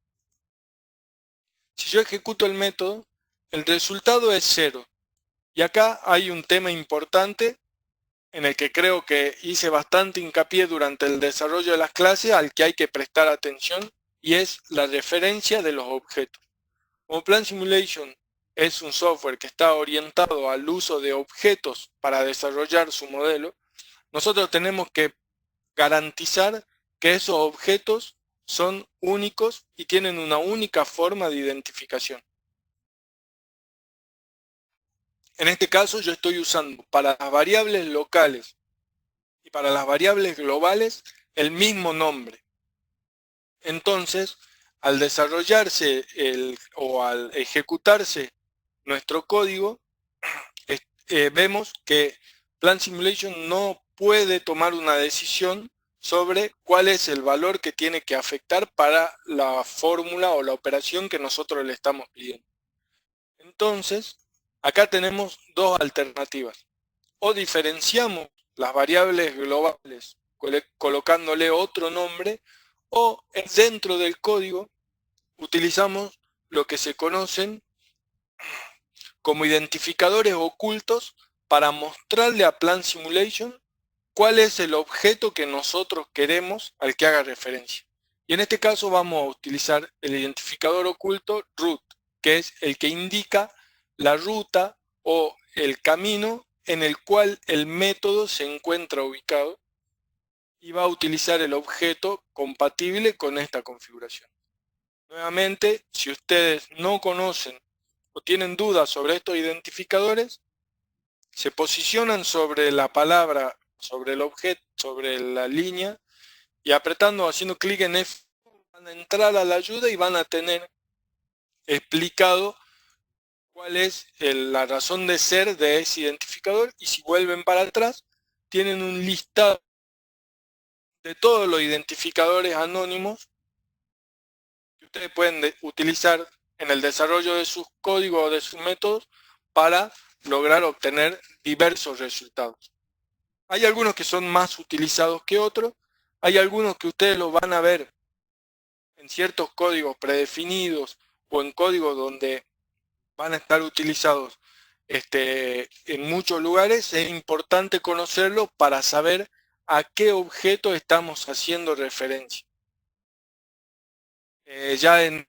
Si yo ejecuto el método, el resultado es 0. Y acá hay un tema importante en el que creo que hice bastante hincapié durante el desarrollo de las clases, al que hay que prestar atención, y es la referencia de los objetos. Como Plan Simulation es un software que está orientado al uso de objetos para desarrollar su modelo, nosotros tenemos que garantizar que esos objetos son únicos y tienen una única forma de identificación. En este caso yo estoy usando para las variables locales y para las variables globales el mismo nombre. Entonces, al desarrollarse o al ejecutarse nuestro código, vemos que Plan Simulation no puede tomar una decisión sobre cuál es el valor que tiene que afectar para la fórmula o la operación que nosotros le estamos pidiendo. Entonces, acá tenemos dos alternativas. O diferenciamos las variables globales colocándole otro nombre, o dentro del código utilizamos lo que se conocen como identificadores ocultos para mostrarle a Plan Simulation cuál es el objeto que nosotros queremos al que haga referencia. Y en este caso vamos a utilizar el identificador oculto root, que es el que indica la ruta o el camino en el cual el método se encuentra ubicado, y va a utilizar el objeto compatible con esta configuración. Nuevamente, si ustedes no conocen o tienen dudas sobre estos identificadores, se posicionan sobre la palabra, sobre el objeto, sobre la línea, y apretando, haciendo clic en F, van a entrar a la ayuda y van a tener explicado cuál es la razón de ser de ese identificador. Y si vuelven para atrás, tienen un listado de todos los identificadores anónimos que ustedes pueden utilizar en el desarrollo de sus códigos o de sus métodos para lograr obtener diversos resultados. Hay algunos que son más utilizados que otros, hay algunos que ustedes los van a ver en ciertos códigos predefinidos o en códigos donde van a estar utilizados en muchos lugares. Es importante conocerlo para saber a qué objeto estamos haciendo referencia. Ya en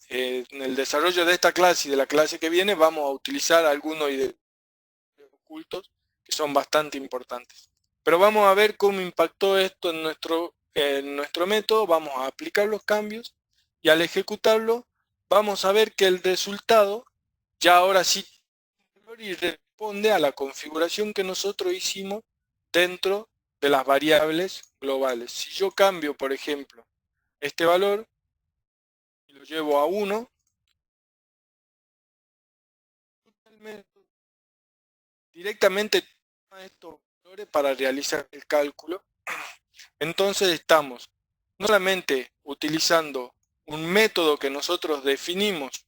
el desarrollo de esta clase y de la clase que viene vamos a utilizar algunos identificadores ocultos que son bastante importantes. Pero vamos a ver cómo impactó esto en nuestro método. Vamos a aplicar los cambios y al ejecutarlo vamos a ver que el resultado ya ahora sí y responde a la configuración que nosotros hicimos dentro de las variables globales. Si yo cambio, por ejemplo, este valor y lo llevo a 1, directamente toma estos valores para realizar el cálculo. Entonces estamos no solamente utilizando un método que nosotros definimos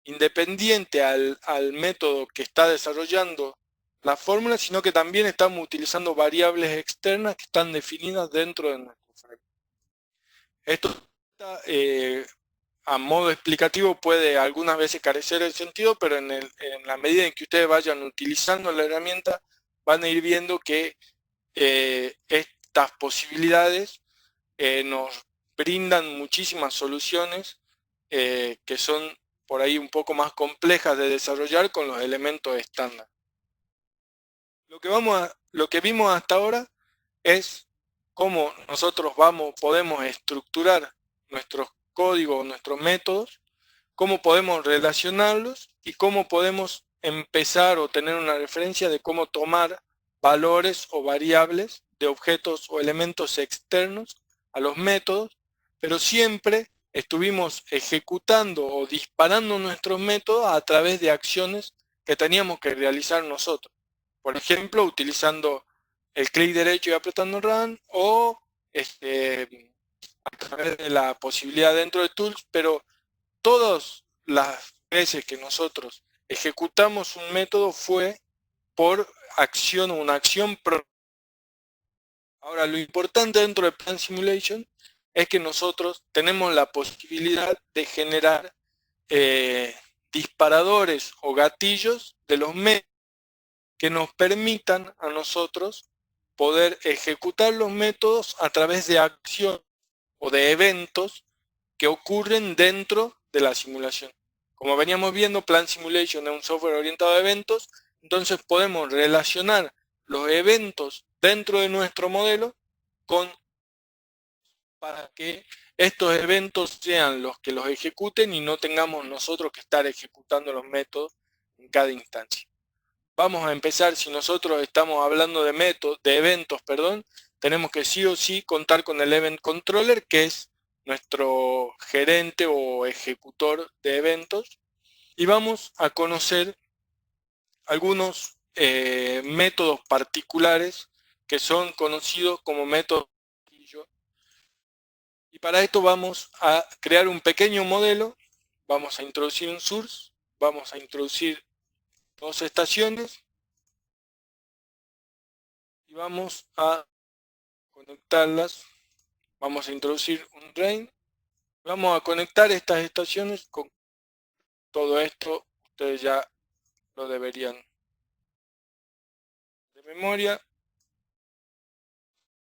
independiente al método que está desarrollando la fórmula, sino que también estamos utilizando variables externas que están definidas dentro de nuestro framework. Esto a modo explicativo puede algunas veces carecer de sentido, pero en la medida en que ustedes vayan utilizando la herramienta, van a ir viendo que estas posibilidades nos brindan muchísimas soluciones que son por ahí un poco más complejas de desarrollar con los elementos estándar. Lo que vimos hasta ahora es cómo nosotros podemos estructurar nuestros códigos, nuestros métodos, cómo podemos relacionarlos y cómo podemos empezar o tener una referencia de cómo tomar valores o variables de objetos o elementos externos a los métodos, pero siempre estuvimos ejecutando o disparando nuestros métodos a través de acciones que teníamos que realizar nosotros. Por ejemplo, utilizando el clic derecho y apretando Run, o a través de la posibilidad dentro de Tools, pero todas las veces que nosotros ejecutamos un método fue por acción o una acción. Ahora, lo importante dentro de Plan Simulation es que nosotros tenemos la posibilidad de generar disparadores o gatillos de los métodos que nos permitan a nosotros poder ejecutar los métodos a través de acciones o de eventos que ocurren dentro de la simulación. Como veníamos viendo, Plan Simulation es un software orientado a eventos, entonces podemos relacionar los eventos dentro de nuestro modelo para que estos eventos sean los que los ejecuten y no tengamos nosotros que estar ejecutando los métodos en cada instancia. Vamos a empezar, si nosotros estamos hablando de eventos, tenemos que sí o sí contar con el Event Controller, que es nuestro gerente o ejecutor de eventos, y vamos a conocer algunos métodos particulares que son conocidos como métodos. Y para esto vamos a crear un pequeño modelo, vamos a introducir un source, vamos a introducir dos estaciones y vamos a conectarlas, vamos a introducir un drain, vamos a conectar estas estaciones con todo esto, ustedes ya lo deberían de memoria,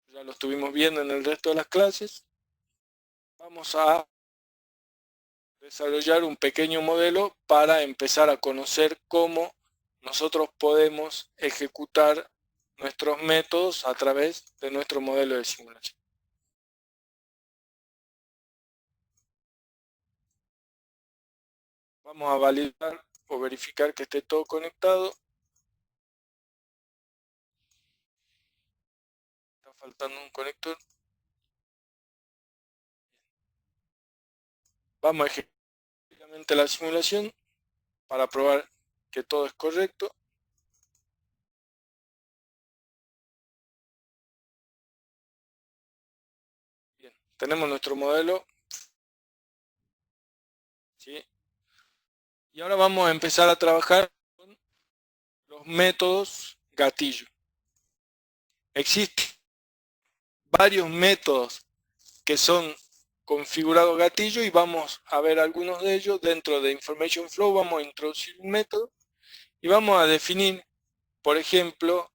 ya lo estuvimos viendo en el resto de las clases. Vamos a desarrollar un pequeño modelo para empezar a conocer cómo nosotros podemos ejecutar nuestros métodos a través de nuestro modelo de simulación. Vamos a validar o verificar que esté todo conectado. Está faltando un conector. Vamos a ejecutar la simulación para probar que todo es correcto. Bien, tenemos nuestro modelo. ¿Sí? Y ahora vamos a empezar a trabajar con los métodos gatillo. Existen varios métodos que son configurados gatillo y vamos a ver algunos de ellos. Dentro de Information Flow vamos a introducir un método y vamos a definir, por ejemplo,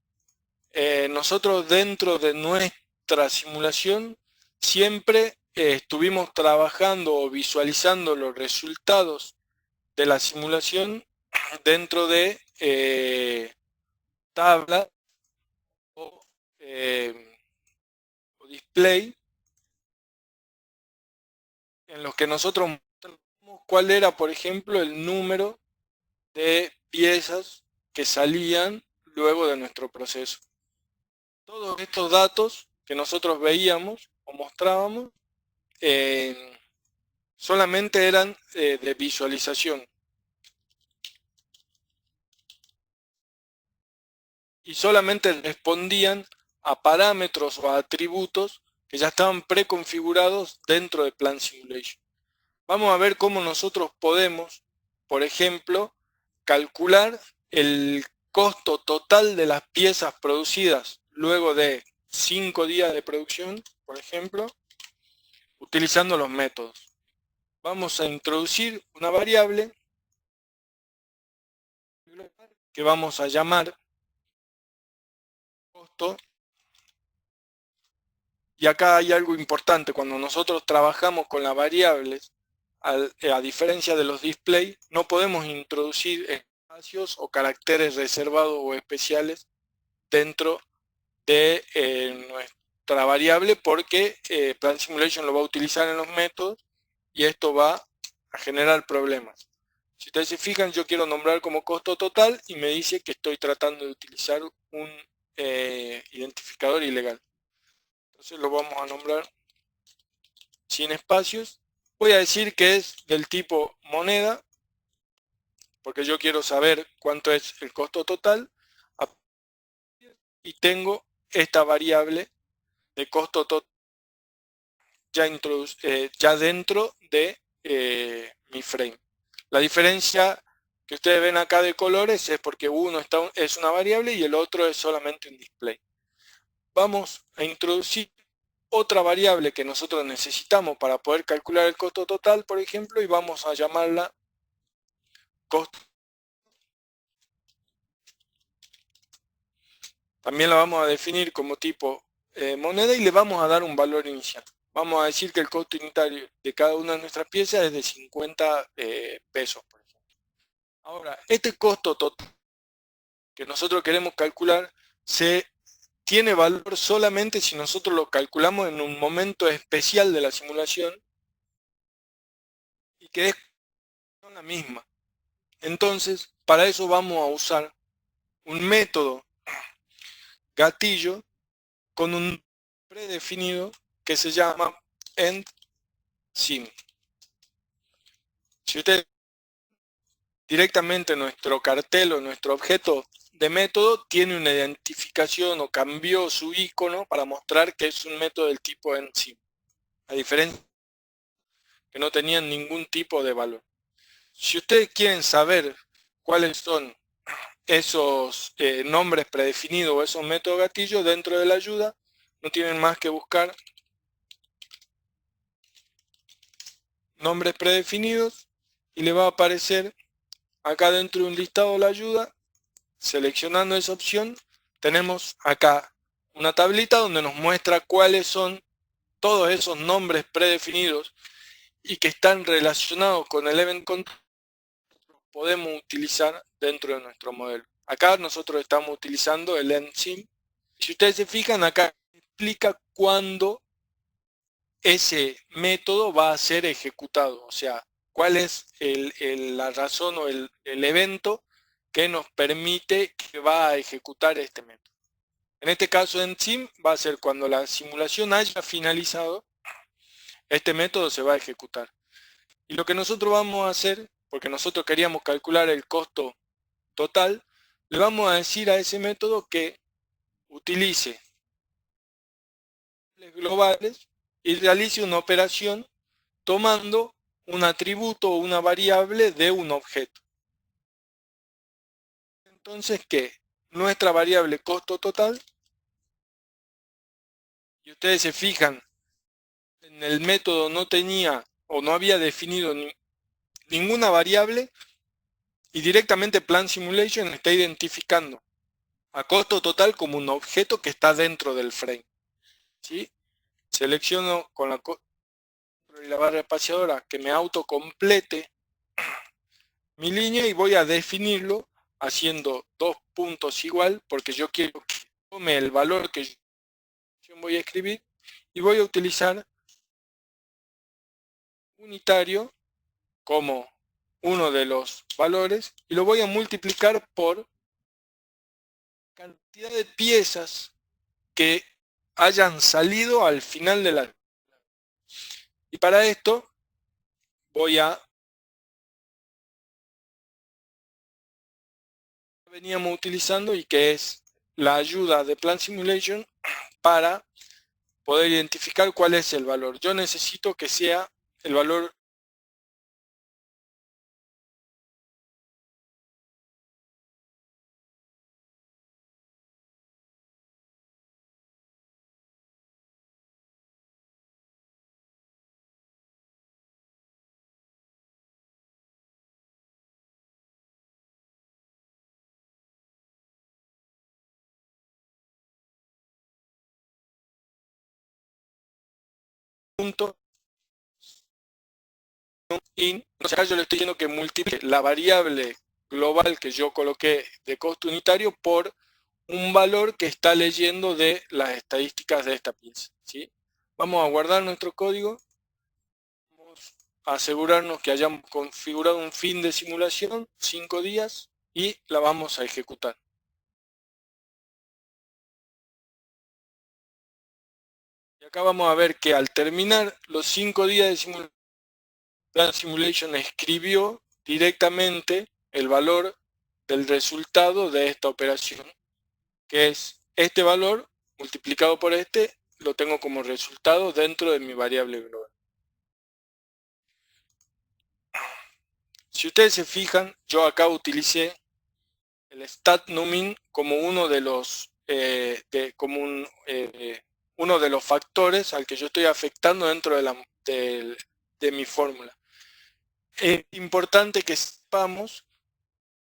nosotros dentro de nuestra simulación siempre estuvimos trabajando o visualizando los resultados de la simulación dentro de tabla o display, en los que nosotros mostramos cuál era, por ejemplo, el número de piezas que salían luego de nuestro proceso. Todos estos datos que nosotros veíamos o mostrábamos solamente eran de visualización. Y solamente respondían a parámetros o a atributos que ya estaban preconfigurados dentro de Plan Simulation. Vamos a ver cómo nosotros podemos, por ejemplo, calcular el costo total de las piezas producidas luego de 5 días de producción, por ejemplo, utilizando los métodos. Vamos a introducir una variable que vamos a llamar costo. Y acá hay algo importante: cuando nosotros trabajamos con las variables, a diferencia de los display, no podemos introducir espacios o caracteres reservados o especiales dentro de nuestra variable, porque Plan Simulation lo va a utilizar en los métodos y esto va a generar problemas. Si ustedes se fijan, yo quiero nombrar como costo total y me dice que estoy tratando de utilizar un identificador ilegal. Entonces lo vamos a nombrar sin espacios. Voy a decir que es del tipo moneda, porque yo quiero saber cuánto es el costo total. Y tengo esta variable de costo total ya dentro de mi frame. La diferencia que ustedes ven acá de colores es porque uno es una variable y el otro es solamente un display. Vamos a introducir otra variable que nosotros necesitamos para poder calcular el costo total, por ejemplo, y vamos a llamarla costo. También la vamos a definir como tipo moneda y le vamos a dar un valor inicial. Vamos a decir que el costo unitario de cada una de nuestras piezas es de 50 pesos, por ejemplo. Ahora, este costo total que nosotros queremos calcular tiene valor solamente si nosotros lo calculamos en un momento especial de la simulación y que es la misma. Entonces, para eso vamos a usar un método gatillo con un predefinido que se llama endSim. Si usted directamente nuestro cartel o nuestro objeto de método tiene una identificación o cambió su icono para mostrar que es un método del tipo endSim, a diferencia que no tenían ningún tipo de valor. Si ustedes quieren saber cuáles son esos nombres predefinidos o esos métodos gatillos dentro de la ayuda, no tienen más que buscar nombres predefinidos y le va a aparecer acá dentro de un listado de la ayuda. Seleccionando esa opción, tenemos acá una tablita donde nos muestra cuáles son todos esos nombres predefinidos y que están relacionados con el event control que podemos utilizar dentro de nuestro modelo. Acá nosotros estamos utilizando el endSim. Si ustedes se fijan, acá explica cuándo ese método va a ser ejecutado, o sea, cuál es la razón o el evento que nos permite que va a ejecutar este método. En este caso, endSim va a ser cuando la simulación haya finalizado, este método se va a ejecutar. Y lo que nosotros vamos a hacer, porque nosotros queríamos calcular el costo total, le vamos a decir a ese método que utilice globales y realice una operación tomando un atributo o una variable de un objeto. Entonces, que nuestra variable costo total, y ustedes se fijan, en el método no tenía o no había definido ninguna variable y directamente Plan Simulation está identificando a costo total como un objeto que está dentro del frame. ¿Sí? Selecciono con la barra espaciadora que me autocomplete mi línea y voy a definirlo haciendo dos puntos igual, porque yo quiero que tome el valor que yo voy a escribir y voy a utilizar unitario como uno de los valores y lo voy a multiplicar por cantidad de piezas que hayan salido al final de la... Y para esto voy a... veníamos utilizando y que es la ayuda de Plan Simulation para poder identificar cuál es el valor. Yo necesito que sea el valor punto in. Entonces acá yo le estoy diciendo que multiplique la variable global que yo coloqué de costo unitario por un valor que está leyendo de las estadísticas de esta pieza, ¿sí? Vamos a guardar nuestro código. Vamos a asegurarnos que hayamos configurado un fin de simulación, 5 días, y la vamos a ejecutar. Y acá vamos a ver que al terminar los 5 días de simulación, la simulation escribió directamente el valor del resultado de esta operación, que es este valor multiplicado por este, lo tengo como resultado dentro de mi variable global. Si ustedes se fijan, yo acá utilicé el stat_numin como uno de los uno de los factores al que yo estoy afectando dentro de mi fórmula. Es importante que sepamos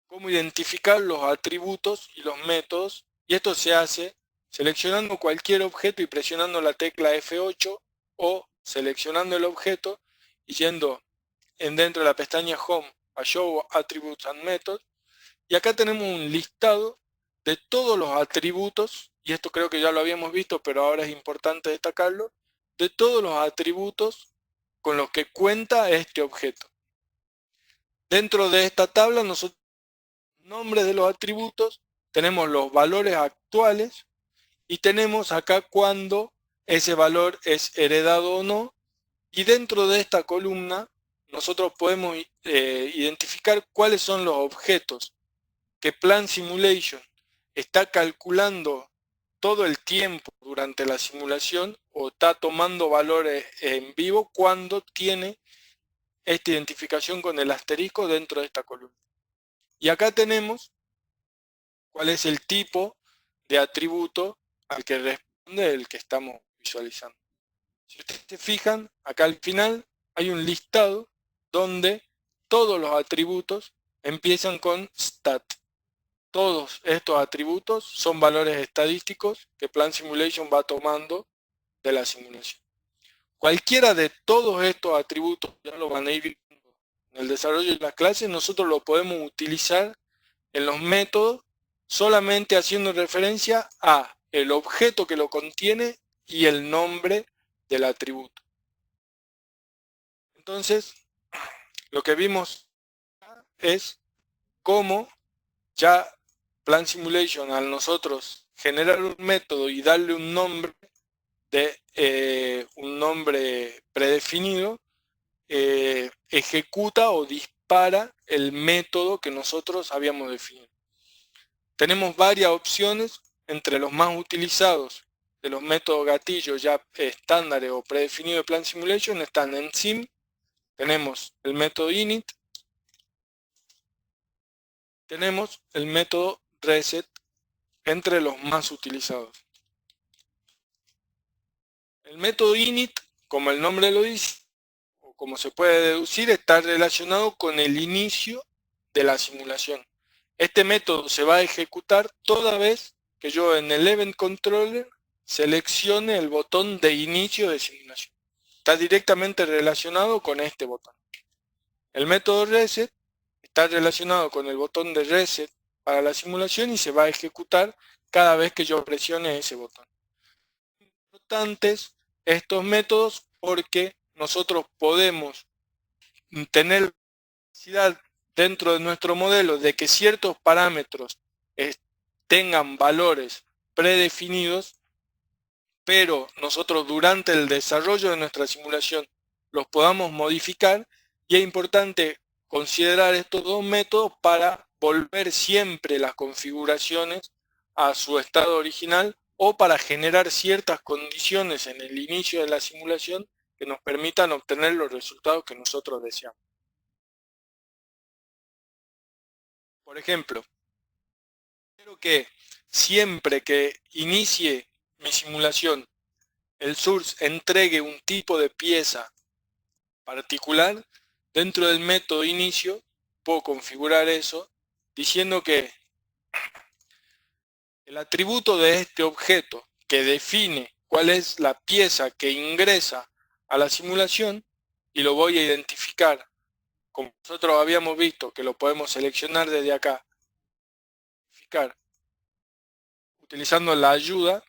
cómo identificar los atributos y los métodos, y esto se hace seleccionando cualquier objeto y presionando la tecla F8, o seleccionando el objeto y yendo dentro de la pestaña Home a Show Attributes and Methods, y acá tenemos un listado de todos los atributos, y esto creo que ya lo habíamos visto, pero ahora es importante destacarlo, de todos los atributos con los que cuenta este objeto. Dentro de esta tabla, nosotros nombres de los atributos, tenemos los valores actuales y tenemos acá cuando ese valor es heredado o no, y dentro de esta columna nosotros podemos identificar cuáles son los objetos que Plan Simulation está calculando todo el tiempo durante la simulación o está tomando valores en vivo cuando tiene esta identificación con el asterisco dentro de esta columna. Y acá tenemos cuál es el tipo de atributo al que responde el que estamos visualizando. Si ustedes se fijan, acá al final hay un listado donde todos los atributos empiezan con stat. Todos estos atributos son valores estadísticos que Plan Simulation va tomando de la simulación. Cualquiera de todos estos atributos, ya lo van a ir viendo en el desarrollo de las clases, nosotros lo podemos utilizar en los métodos solamente haciendo referencia a el objeto que lo contiene y el nombre del atributo. Entonces, lo que vimos es cómo ya Plan Simulation, al nosotros generar un método y darle un nombre predefinido, ejecuta o dispara el método que nosotros habíamos definido. Tenemos varias opciones. Entre los más utilizados de los métodos gatillos ya estándares o predefinidos de Plan Simulation están en sim. Tenemos el método init, tenemos el método reset entre los más utilizados. El método init, como el nombre lo dice, o como se puede deducir, está relacionado con el inicio de la simulación. Este método se va a ejecutar toda vez que yo en el Event Controller seleccione el botón de inicio de simulación. Está directamente relacionado con este botón. El método reset está relacionado con el botón de reset para la simulación y se va a ejecutar cada vez que yo presione ese botón. Importantes estos métodos porque nosotros podemos tener la necesidad dentro de nuestro modelo de que ciertos parámetros tengan valores predefinidos, pero nosotros durante el desarrollo de nuestra simulación los podamos modificar, y es importante considerar estos dos métodos para volver siempre las configuraciones a su estado original o para generar ciertas condiciones en el inicio de la simulación que nos permitan obtener los resultados que nosotros deseamos. Por ejemplo, quiero que siempre que inicie mi simulación, el source entregue un tipo de pieza particular. Dentro del método inicio puedo configurar eso diciendo que el atributo de este objeto que define cuál es la pieza que ingresa a la simulación y lo voy a identificar. Como nosotros habíamos visto que lo podemos seleccionar desde acá, utilizando la ayuda.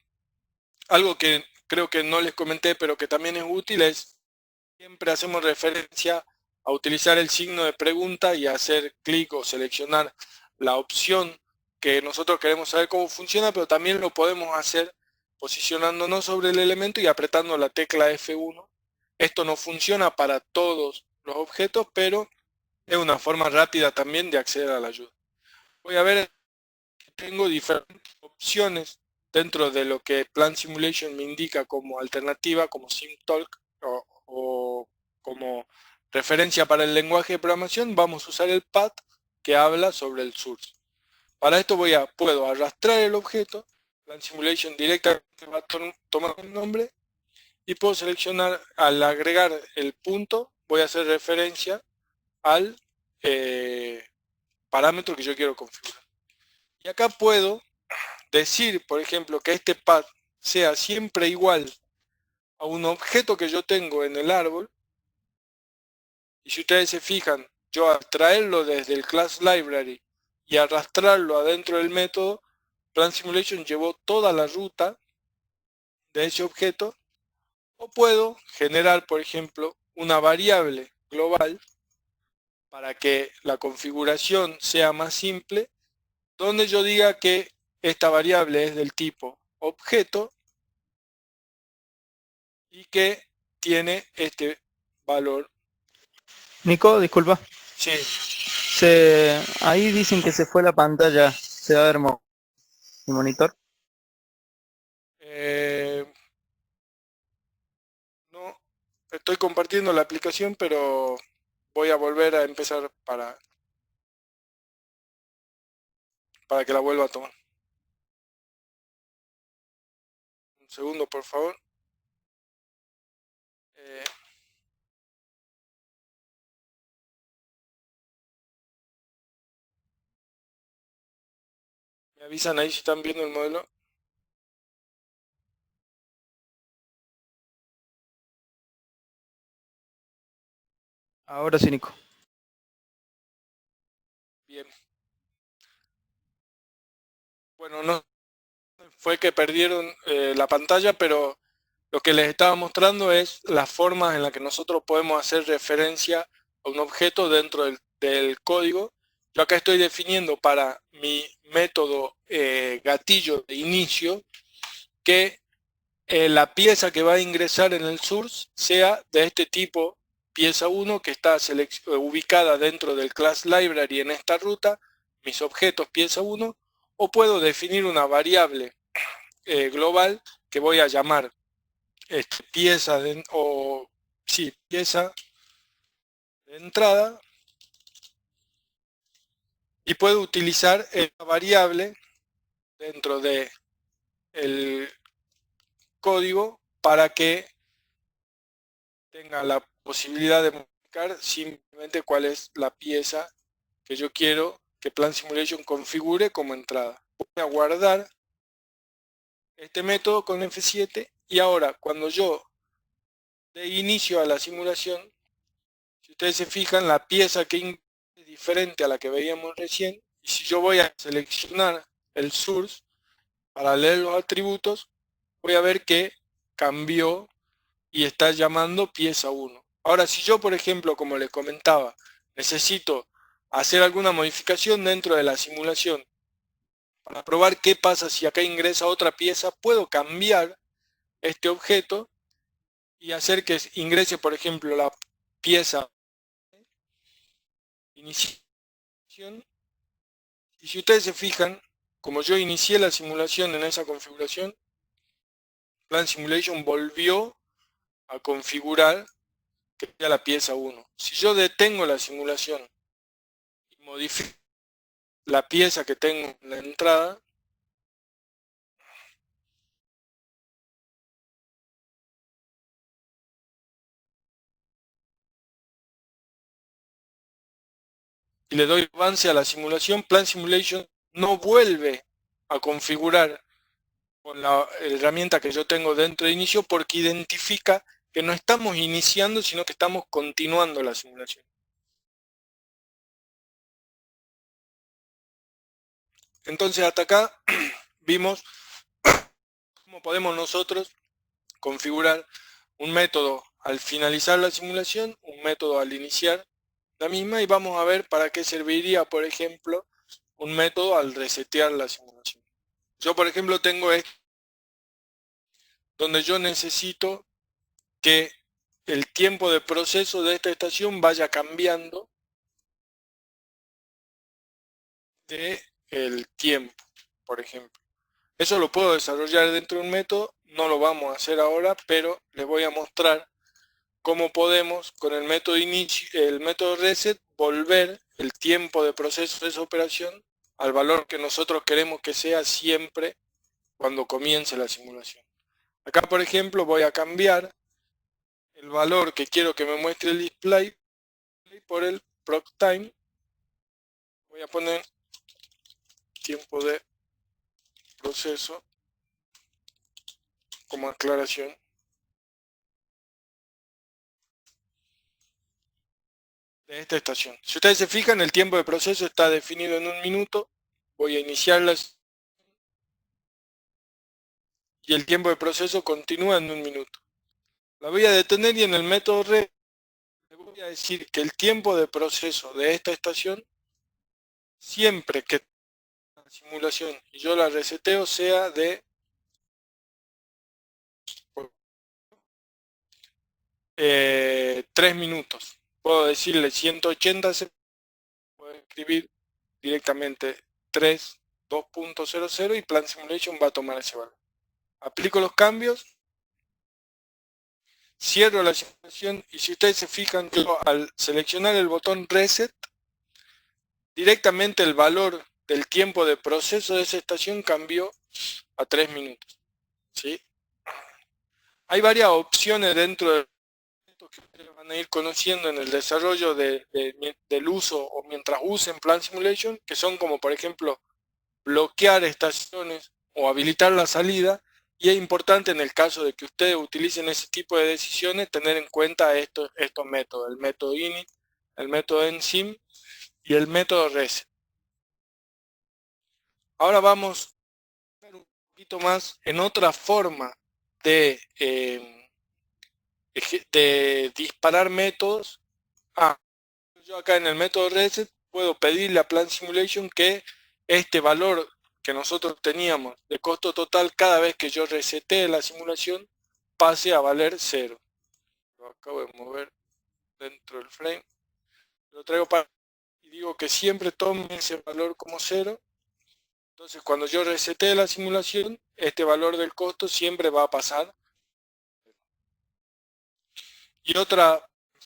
Algo que creo que no les comenté, pero que también es útil, es siempre hacemos referencia a utilizar el signo de pregunta y hacer clic o seleccionar la opción que nosotros queremos saber cómo funciona, pero también lo podemos hacer posicionándonos sobre el elemento y apretando la tecla F1. Esto no funciona para todos los objetos, pero es una forma rápida también de acceder a la ayuda. Voy a ver que tengo diferentes opciones dentro de lo que Plan Simulation me indica como alternativa, como SimTalk o como referencia para el lenguaje de programación. Vamos a usar el path que habla sobre el source. Para esto puedo arrastrar el objeto, Plan Simulation directamente va a tomar el nombre y puedo seleccionar, al agregar el punto, voy a hacer referencia al parámetro que yo quiero configurar. Y acá puedo decir, por ejemplo, que este path sea siempre igual a un objeto que yo tengo en el árbol. Y si ustedes se fijan, yo al traerlo desde el class library y arrastrarlo adentro del método, Plan Simulation llevó toda la ruta de ese objeto. O puedo generar, por ejemplo, una variable global para que la configuración sea más simple, donde yo diga que esta variable es del tipo objeto y que tiene este valor. Nico, disculpa. Sí. Ahí dicen que se fue la pantalla. ¿Se va a ver mi monitor? No, estoy compartiendo la aplicación, pero voy a volver a empezar para que la vuelva a tomar. Un segundo, por favor. ¿Me avisan ahí si están viendo el modelo? Ahora sí, Nico. Bien. Bueno, no fue que perdieron la pantalla, pero lo que les estaba mostrando es las formas en las que nosotros podemos hacer referencia a un objeto dentro del código. Yo acá estoy definiendo para mi método gatillo de inicio que la pieza que va a ingresar en el source sea de este tipo, pieza 1, que está ubicada dentro del class library en esta ruta, mis objetos pieza 1, o puedo definir una variable global que voy a llamar pieza de entrada, y puedo utilizar esta variable dentro de el código para que tenga la posibilidad de modificar simplemente cuál es la pieza que yo quiero que Plan Simulation configure como entrada. Voy a guardar este método con F7 y ahora cuando yo dé inicio a la simulación, si ustedes se fijan, la pieza que es diferente a la que veíamos recién, y si yo voy a seleccionar el source para leer los atributos, voy a ver que cambió y está llamando pieza 1. Ahora, si yo, por ejemplo, como les comentaba, necesito hacer alguna modificación dentro de la simulación para probar qué pasa si acá ingresa otra pieza, puedo cambiar este objeto y hacer que ingrese, por ejemplo, la pieza iniciación. Y si ustedes se fijan, como yo inicié la simulación en esa configuración, Plan Simulation volvió a configurar que sea la pieza 1. Si yo detengo la simulación y modifico la pieza que tengo en la entrada, y le doy avance a la simulación, Plan Simulation no vuelve a configurar con la herramienta que yo tengo dentro de inicio porque identifica que no estamos iniciando, sino que estamos continuando la simulación. Entonces hasta acá vimos cómo podemos nosotros configurar un método al finalizar la simulación, un método al iniciar la misma, y vamos a ver para qué serviría, por ejemplo, un método al resetear la simulación. Yo, por ejemplo, tengo esto, donde yo necesito que el tiempo de proceso de esta estación vaya cambiando de el tiempo, por ejemplo. Eso lo puedo desarrollar dentro de un método, no lo vamos a hacer ahora, pero les voy a mostrar cómo podemos con el método reset volver el tiempo de proceso de esa operación al valor que nosotros queremos que sea siempre cuando comience la simulación. Acá, por ejemplo, voy a cambiar el valor que quiero que me muestre el display por el proc time. Voy a poner tiempo de proceso como aclaración. De esta estación. Si ustedes se fijan, el tiempo de proceso está definido en 1 minuto. Voy a iniciarlas y el tiempo de proceso continúa en 1 minuto. La voy a detener y en el método red le voy a decir que el tiempo de proceso de esta estación, siempre que la simulación y yo la reseteo, sea de 3 minutos. Puedo decirle 180 segundos, puedo escribir directamente 3, 2.00 y Plan Simulation va a tomar ese valor. Aplico los cambios, cierro la simulación y si ustedes se fijan, yo al seleccionar el botón Reset, directamente el valor del tiempo de proceso de esa estación cambió a 3 minutos. ¿Sí? Hay varias opciones dentro de esto que ustedes van a ir conociendo en el desarrollo del uso o mientras usen Plan Simulation, que son como por ejemplo bloquear estaciones o habilitar la salida. Y es importante en el caso de que ustedes utilicen ese tipo de decisiones tener en cuenta estos métodos, el método init, el método ensim y el método reset. Ahora vamos a ver un poquito más en otra forma de disparar métodos. Yo acá en el método reset puedo pedirle a Plan Simulation que este valor que nosotros teníamos de costo total cada vez que yo resetee la simulación pase a valer 0. Lo acabo de mover dentro del frame. Lo traigo para y digo que siempre tome ese valor como 0. Entonces cuando yo resetee la simulación, este valor del costo siempre va a pasar. Y otra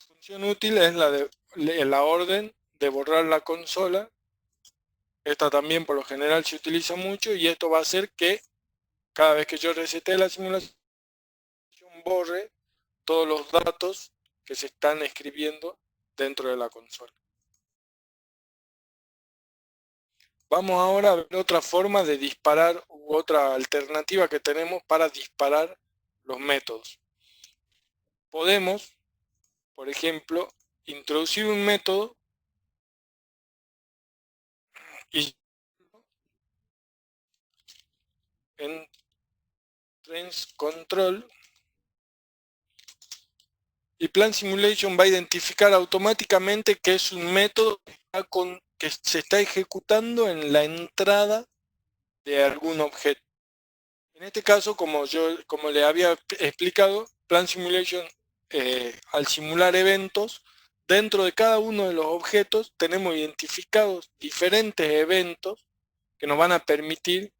función útil es la orden de borrar la consola. Esta también por lo general se utiliza mucho y esto va a hacer que cada vez que yo resete la simulación borre todos los datos que se están escribiendo dentro de la consola. Vamos ahora a ver otra forma de disparar u otra alternativa que tenemos para disparar los métodos. Podemos, por ejemplo, introducir un método y en Range Control y Plan Simulation va a identificar automáticamente que es un método que se está ejecutando en la entrada de algún objeto. En este caso, como le había explicado, Plan Simulation, al simular eventos, dentro de cada uno de los objetos tenemos identificados diferentes eventos que nos van a permitir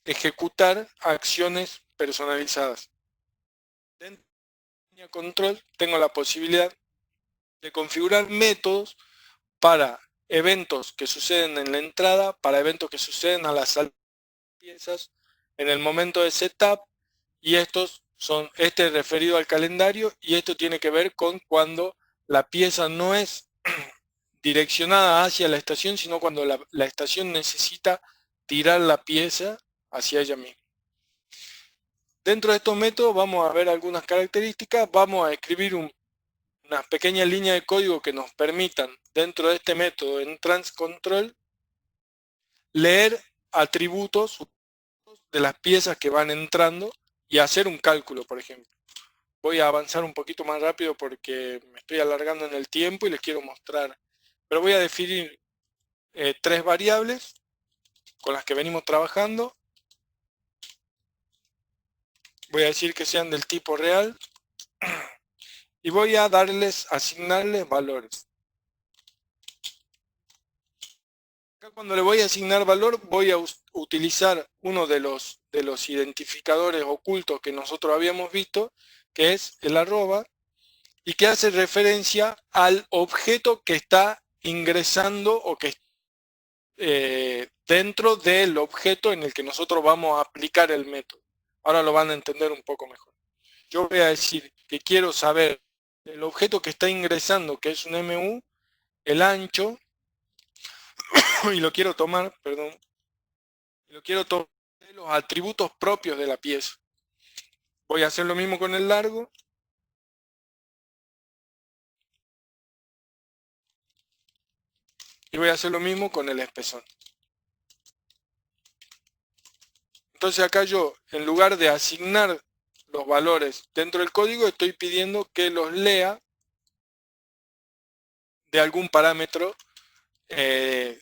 ejecutar acciones personalizadas. Dentro de línea control tengo la posibilidad de configurar métodos para eventos que suceden en la entrada, para eventos que suceden a la salida de piezas, en el momento de setup, y este es referido al calendario y esto tiene que ver con cuando la pieza no es direccionada hacia la estación, sino cuando la estación necesita tirar la pieza hacia ella misma. Dentro de estos métodos vamos a ver algunas características, vamos a escribir unas pequeñas líneas de código que nos permitan, dentro de este método en transcontrol, leer atributos de las piezas que van entrando y hacer un cálculo, por ejemplo. Voy a avanzar un poquito más rápido porque me estoy alargando en el tiempo y les quiero mostrar. Pero voy a definir 3 variables con las que venimos trabajando. Voy a decir que sean del tipo real y voy a asignarles valores. Acá cuando le voy a asignar valor voy a utilizar uno de los identificadores ocultos que nosotros habíamos visto, que es el arroba, y que hace referencia al objeto que está ingresando o que dentro del objeto en el que nosotros vamos a aplicar el método. Ahora lo van a entender un poco mejor. Yo voy a decir que quiero saber el objeto que está ingresando, que es un MU, el ancho, y lo quiero tomar, perdón, de los atributos propios de la pieza. Voy a hacer lo mismo con el largo. Y voy a hacer lo mismo con el espesor. Entonces acá yo, en lugar de asignar los valores dentro del código, estoy pidiendo que los lea de algún parámetro en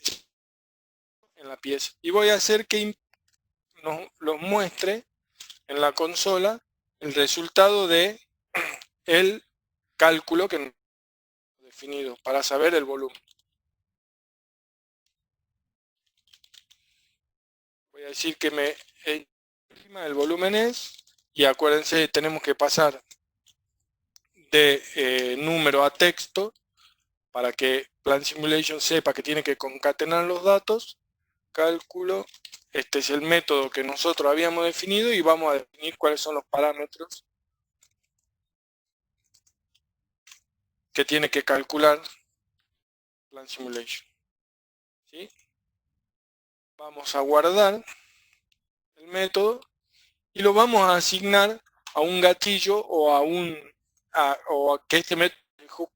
la pieza. Y voy a hacer que los muestre en la consola el resultado de el cálculo que hemos definido para saber el volumen. Voy a decir que el volumen es, y acuérdense, tenemos que pasar de número a texto para que Plan Simulation sepa que tiene que concatenar los datos. Cálculo, este es el método que nosotros habíamos definido y vamos a definir cuáles son los parámetros que tiene que calcular Plan Simulation. ¿Sí? Vamos a guardar el método y lo vamos a asignar a un gatillo o a que este método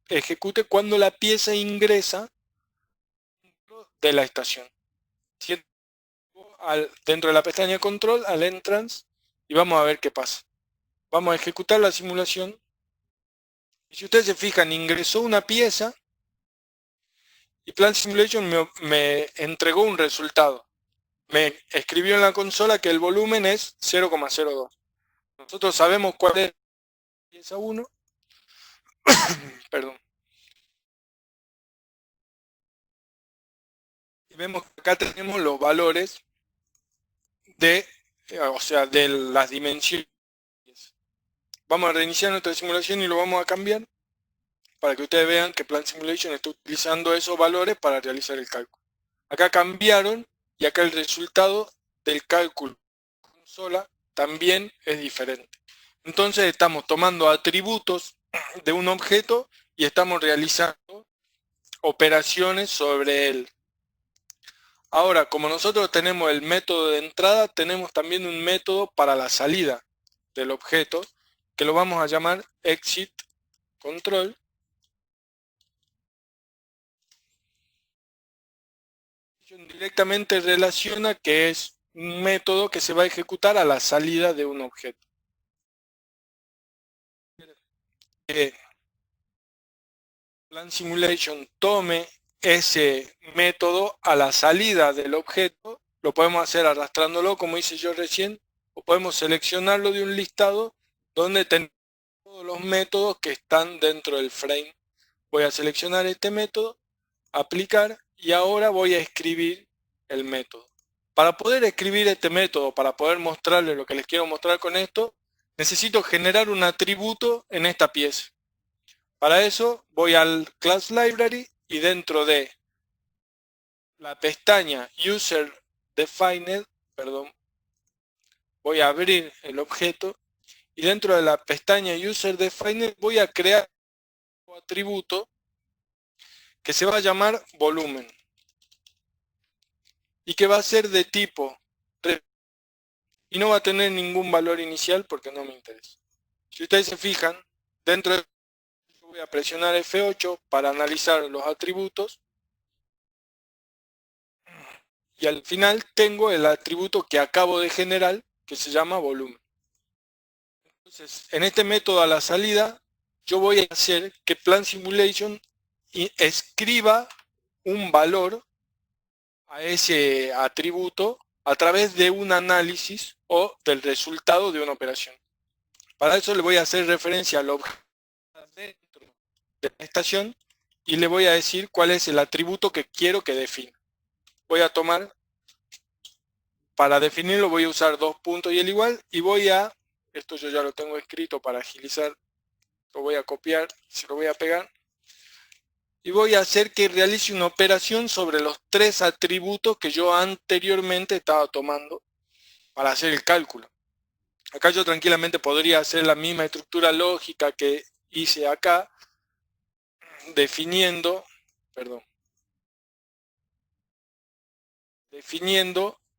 ejecute cuando la pieza ingresa de la estación. Dentro de la pestaña control al entrance y vamos a ver qué pasa. Vamos a ejecutar la simulación y si ustedes se fijan, ingresó una pieza y Plan Simulation me entregó un resultado. Me escribió en la consola que el volumen es 0,02. Nosotros sabemos cuál es la pieza 1. Perdón. Y vemos que acá tenemos los valores de las dimensiones. Vamos a reiniciar nuestra simulación y lo vamos a cambiar para que ustedes vean que Plan Simulation está utilizando esos valores para realizar el cálculo. Acá cambiaron y acá el resultado del cálculo de la consola también es diferente. Entonces estamos tomando atributos de un objeto y estamos realizando operaciones sobre él. Ahora, como nosotros tenemos el método de entrada, tenemos también un método para la salida del objeto, que lo vamos a llamar exit control. Directamente relaciona que es un método que se va a ejecutar a la salida de un objeto. Plan Simulation tome ese método a la salida del objeto, lo podemos hacer arrastrándolo como hice yo recién, o podemos seleccionarlo de un listado donde tenemos todos los métodos que están dentro del frame. Voy a seleccionar este método, aplicar, y ahora voy a escribir el método. Para poder escribir este método, para poder mostrarles lo que les quiero mostrar con esto, necesito generar un atributo en esta pieza. Para eso voy al Class Library y dentro de la pestaña User Defined, voy a abrir el objeto y dentro de la pestaña User Defined voy a crear un atributo que se va a llamar volumen y que va a ser de tipo y no va a tener ningún valor inicial porque no me interesa. Si ustedes se fijan, dentro de yo voy a presionar F8 para analizar los atributos y al final tengo el atributo que acabo de generar que se llama volumen. Entonces, en este método a la salida, yo voy a hacer que Plan Simulation escriba un valor a ese atributo a través de un análisis o del resultado de una operación. Para eso le voy a hacer referencia al objeto dentro de la estación y le voy a decir cuál es el atributo que quiero que defina. Voy a tomar, para definirlo voy a usar dos puntos y el igual, y voy a, esto yo ya lo tengo escrito para agilizar, lo voy a copiar, se lo voy a pegar, y voy a hacer que realice una operación sobre los tres atributos que yo anteriormente estaba tomando para hacer el cálculo. Acá yo tranquilamente podría hacer la misma estructura lógica que hice acá, definiendo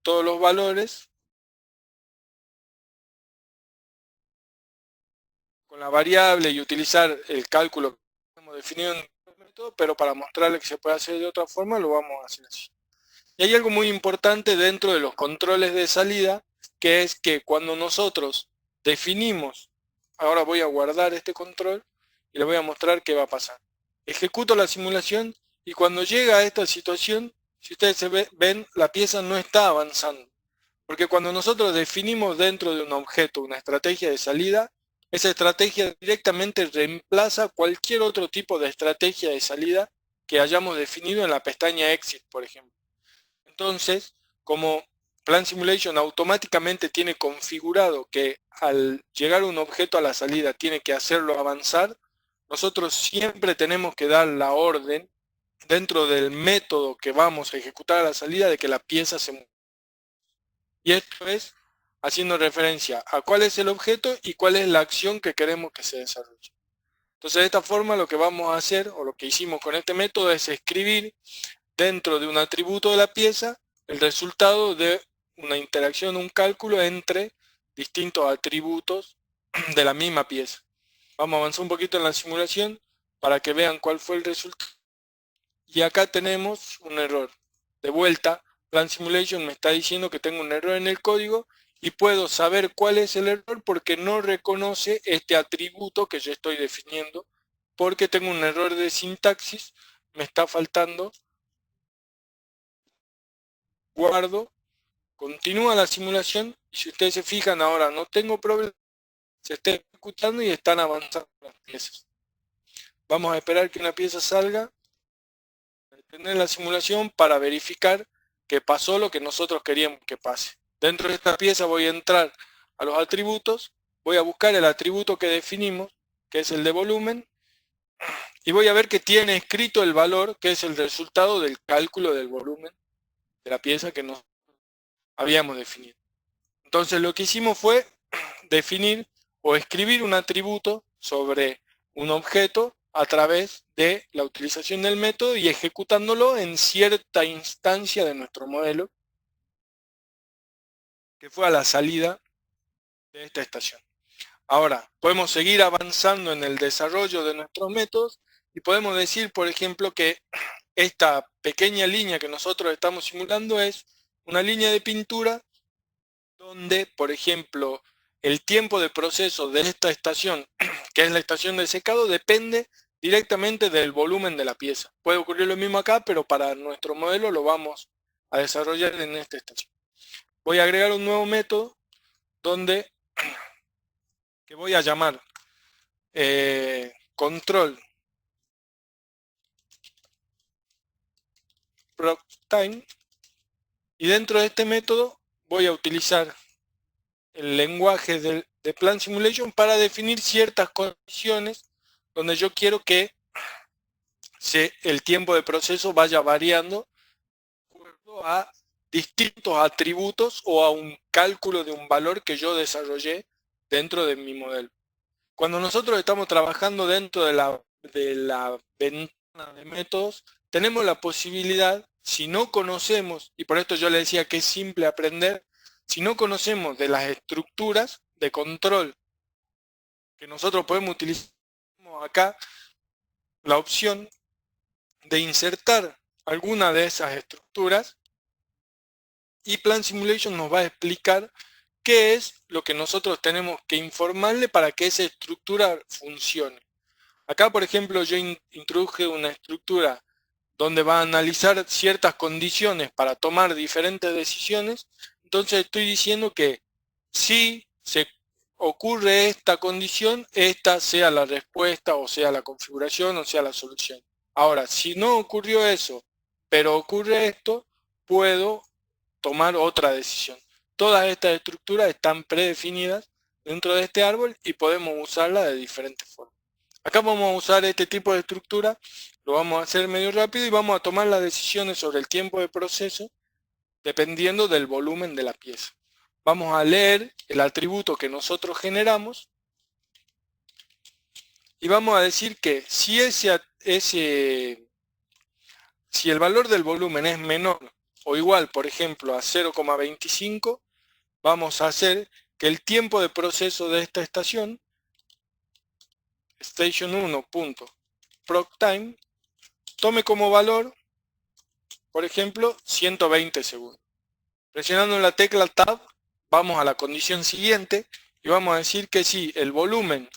todos los valores con la variable y utilizar el cálculo que hemos definido en el método, pero para mostrarle que se puede hacer de otra forma lo vamos a hacer así. Y hay algo muy importante dentro de los controles de salida, que es que cuando nosotros definimos, ahora voy a guardar este control y les voy a mostrar qué va a pasar. Ejecuto la simulación y cuando llega a esta situación, si ustedes ven, la pieza no está avanzando. Porque cuando nosotros definimos dentro de un objeto una estrategia de salida, esa estrategia directamente reemplaza cualquier otro tipo de estrategia de salida que hayamos definido en la pestaña Exit, por ejemplo. Entonces, como Plan Simulation automáticamente tiene configurado que al llegar un objeto a la salida tiene que hacerlo avanzar, nosotros siempre tenemos que dar la orden dentro del método que vamos a ejecutar a la salida de que la pieza se mueva. Y esto es haciendo referencia a cuál es el objeto y cuál es la acción que queremos que se desarrolle. Entonces, de esta forma lo que vamos a hacer, o lo que hicimos con este método, es escribir dentro de un atributo de la pieza el resultado de una interacción, un cálculo entre distintos atributos de la misma pieza. Vamos a avanzar un poquito en la simulación para que vean cuál fue el resultado. Y acá tenemos un error. De vuelta, Plan Simulation me está diciendo que tengo un error en el código y puedo saber cuál es el error porque no reconoce este atributo que yo estoy definiendo, porque tengo un error de sintaxis, me está faltando. Guardo, continúa la simulación y si ustedes se fijan ahora no tengo problema, se está ejecutando y están avanzando las piezas. Vamos a esperar que una pieza salga, detener la simulación para verificar que pasó lo que nosotros queríamos que pase. Dentro de esta pieza voy a entrar a los atributos, voy a buscar el atributo que definimos, que es el de volumen, y voy a ver que tiene escrito el valor, que es el resultado del cálculo del volumen de la pieza que nos habíamos definido. Entonces lo que hicimos fue definir o escribir un atributo sobre un objeto a través de la utilización del método y ejecutándolo en cierta instancia de nuestro modelo, que fue a la salida de esta estación. Ahora, podemos seguir avanzando en el desarrollo de nuestros métodos y podemos decir, por ejemplo, que esta pequeña línea que nosotros estamos simulando es una línea de pintura donde, por ejemplo, el tiempo de proceso de esta estación, que es la estación de secado, depende directamente del volumen de la pieza. Puede ocurrir lo mismo acá, pero para nuestro modelo lo vamos a desarrollar en esta estación. Voy a agregar un nuevo método donde que voy a llamar control ProcTime, y dentro de este método voy a utilizar el lenguaje de Plan Simulation para definir ciertas condiciones donde yo quiero que el tiempo de proceso vaya variando de acuerdo a distintos atributos o a un cálculo de un valor que yo desarrollé dentro de mi modelo. Cuando nosotros estamos trabajando dentro de la ventana de métodos, tenemos la posibilidad, si no conocemos, y por esto yo le decía que es simple aprender, si no conocemos de las estructuras de control que nosotros podemos utilizar, acá la opción de insertar alguna de esas estructuras, y Plant Simulation nos va a explicar qué es lo que nosotros tenemos que informarle para que esa estructura funcione. Acá, por ejemplo, yo introduje una estructura donde va a analizar ciertas condiciones para tomar diferentes decisiones. Entonces estoy diciendo que si se ocurre esta condición, esta sea la respuesta, o sea la configuración, o sea la solución. Ahora, si no ocurrió eso, pero ocurre esto, puedo tomar otra decisión. Todas estas estructuras están predefinidas dentro de este árbol y podemos usarlas de diferentes formas. Acá vamos a usar este tipo de estructura, lo vamos a hacer medio rápido y vamos a tomar las decisiones sobre el tiempo de proceso dependiendo del volumen de la pieza. Vamos a leer el atributo que nosotros generamos y vamos a decir que si el valor del volumen es menor o igual, por ejemplo, a 0,25, vamos a hacer que el tiempo de proceso de esta estación, station1.proctime, tome como valor, por ejemplo, 120 segundos. Presionando la tecla Tab, vamos a la condición siguiente y vamos a decir que si el volumen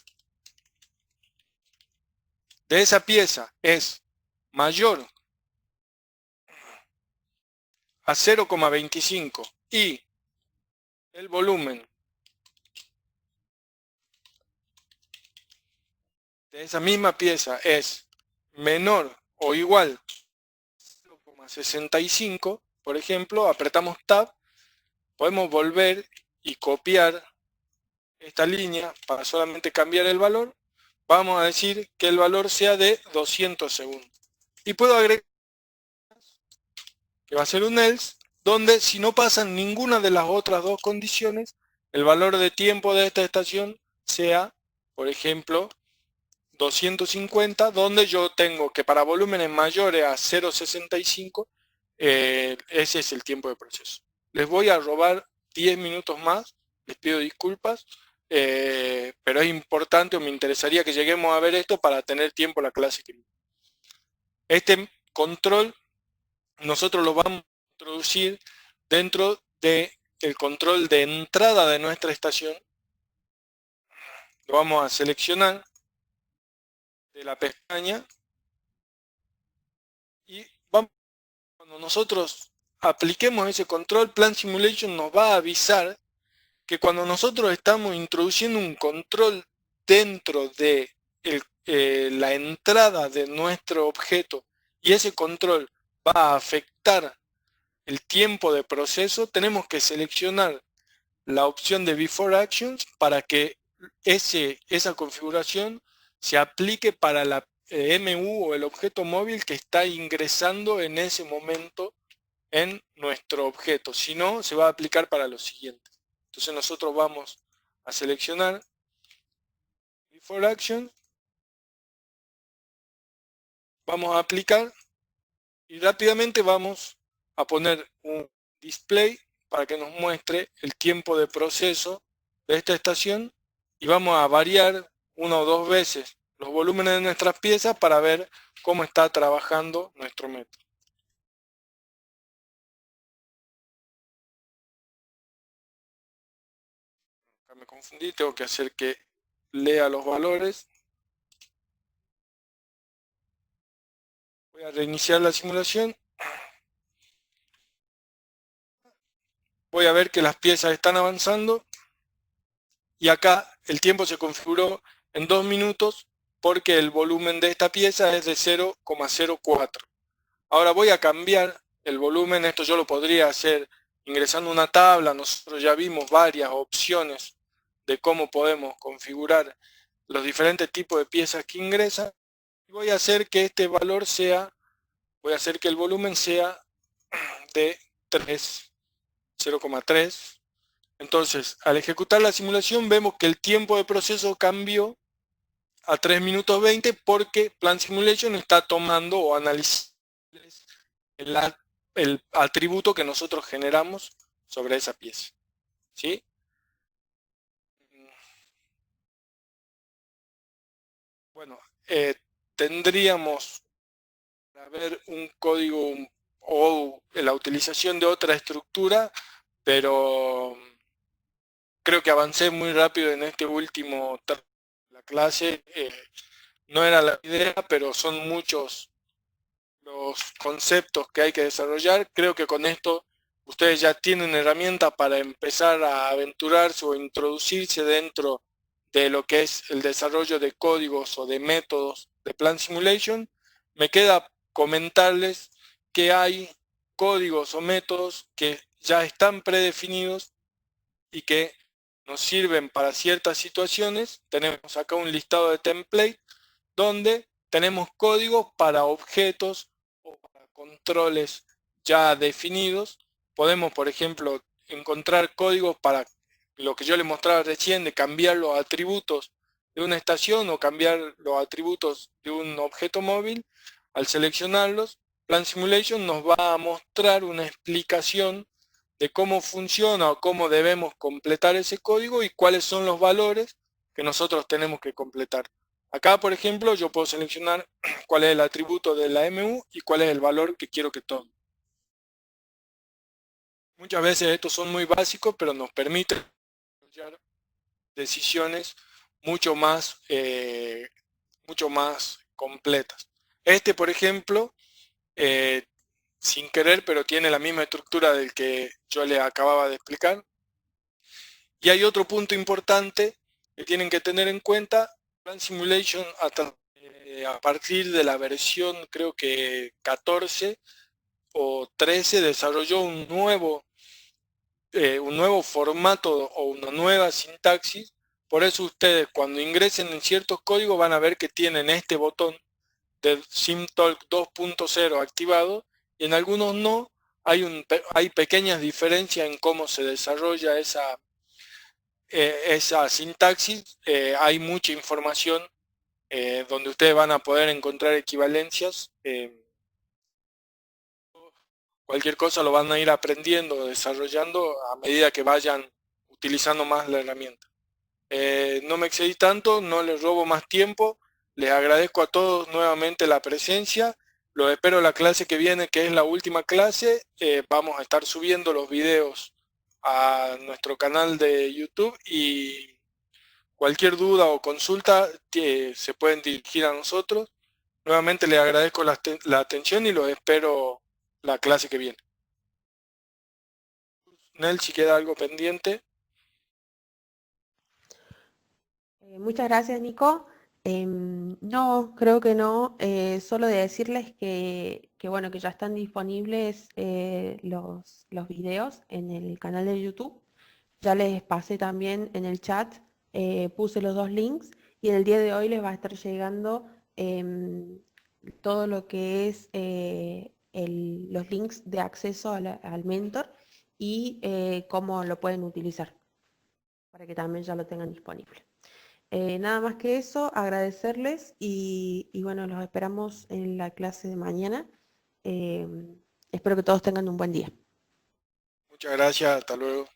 de esa pieza es mayor a 0,25 y el volumen de esa misma pieza es menor o igual a 0,65, por ejemplo, apretamos Tab, podemos volver y copiar esta línea para solamente cambiar el valor. Vamos a decir que el valor sea de 200 segundos. Y puedo agregar que va a ser un else, donde si no pasan ninguna de las otras dos condiciones, el valor de tiempo de esta estación sea, por ejemplo, 250, donde yo tengo que para volúmenes mayores a 0,65, ese es el tiempo de proceso. Les voy a robar 10 minutos más, les pido disculpas, pero es importante o me interesaría que lleguemos a ver esto para tener tiempo en la clase que viene. Este control nosotros lo vamos a introducir dentro del control de entrada de nuestra estación. Lo vamos a seleccionar de la pestaña y cuando nosotros apliquemos ese control, Plant Simulation nos va a avisar que cuando nosotros estamos introduciendo un control dentro de la entrada de nuestro objeto y ese control va a afectar el tiempo de proceso, tenemos que seleccionar la opción de Before Actions para que esa configuración se aplique para la MU o el objeto móvil que está ingresando en ese momento en nuestro objeto. Si no, se va a aplicar para lo siguiente. Entonces nosotros vamos a seleccionar Before Action, vamos a aplicar y rápidamente vamos a poner un display para que nos muestre el tiempo de proceso de esta estación y vamos a variar una o dos veces los volúmenes de nuestras piezas para ver cómo está trabajando nuestro método. Acá me confundí, tengo que hacer que lea los valores. Voy a reiniciar la simulación. Voy a ver que las piezas están avanzando y acá el tiempo se configuró en 2 minutos porque el volumen de esta pieza es de 0,04. Ahora voy a cambiar el volumen, esto yo lo podría hacer ingresando una tabla, nosotros ya vimos varias opciones de cómo podemos configurar los diferentes tipos de piezas que ingresan. Y voy a hacer que este valor sea, voy a hacer que el volumen sea de 0,3. Entonces, al ejecutar la simulación vemos que el tiempo de proceso cambió a 3 minutos 20 porque Plant Simulation está tomando o analizando el atributo que nosotros generamos sobre esa pieza. ¿sí? Bueno, tendríamos para ver un código o la utilización de otra estructura, pero creo que avancé muy rápido en este último tramo de la clase. No era la idea, pero son muchos los conceptos que hay que desarrollar. Creo que con esto ustedes ya tienen herramientas para empezar a aventurarse o introducirse dentro de lo que es el desarrollo de códigos o de métodos de Plan Simulation. Me queda comentarles que hay códigos o métodos que ya están predefinidos y que nos sirven para ciertas situaciones. Tenemos acá un listado de templates donde tenemos códigos para objetos o para controles ya definidos. Podemos, por ejemplo, encontrar códigos para lo que yo les mostraba recién, de cambiar los atributos de una estación o cambiar los atributos de un objeto móvil. Al seleccionarlos, Plan Simulation nos va a mostrar una explicación de cómo funciona o cómo debemos completar ese código y cuáles son los valores que nosotros tenemos que completar. Acá, por ejemplo, yo puedo seleccionar cuál es el atributo de la MU y cuál es el valor que quiero que tome. Muchas veces estos son muy básicos, pero nos permiten desarrollar decisiones mucho más completas. Este, por ejemplo, sin querer, pero tiene la misma estructura del que yo le acababa de explicar. Y hay otro punto importante que tienen que tener en cuenta. Plan Simulation a partir de la versión, creo que 14 o 13, desarrolló un nuevo formato o una nueva sintaxis. Por eso ustedes cuando ingresen en ciertos códigos van a ver que tienen este botón de SimTalk 2.0 activado y en algunos no. Hay pequeñas diferencias en cómo se desarrolla esa sintaxis. Hay mucha información donde ustedes van a poder encontrar equivalencias. Cualquier cosa lo van a ir aprendiendo, desarrollando a medida que vayan utilizando más la herramienta. No me excedí tanto, no les robo más tiempo. Les agradezco a todos nuevamente la presencia. Los espero la clase que viene, que es la última clase. Vamos a estar subiendo los videos a nuestro canal de YouTube y cualquier duda o consulta se pueden dirigir a nosotros. Nuevamente les agradezco la atención y los espero la clase que viene. Nel, si queda algo pendiente. Muchas gracias, Nico. No, creo que no. Solo de decirles que, bueno, que ya están disponibles los videos en el canal de YouTube. Ya les pasé también en el chat, puse los dos links y en el día de hoy les va a estar llegando todo lo que es los links de acceso al mentor y cómo lo pueden utilizar, para que también ya lo tengan disponible. Nada más que eso, agradecerles y bueno, los esperamos en la clase de mañana. Espero que todos tengan un buen día. Muchas gracias, hasta luego.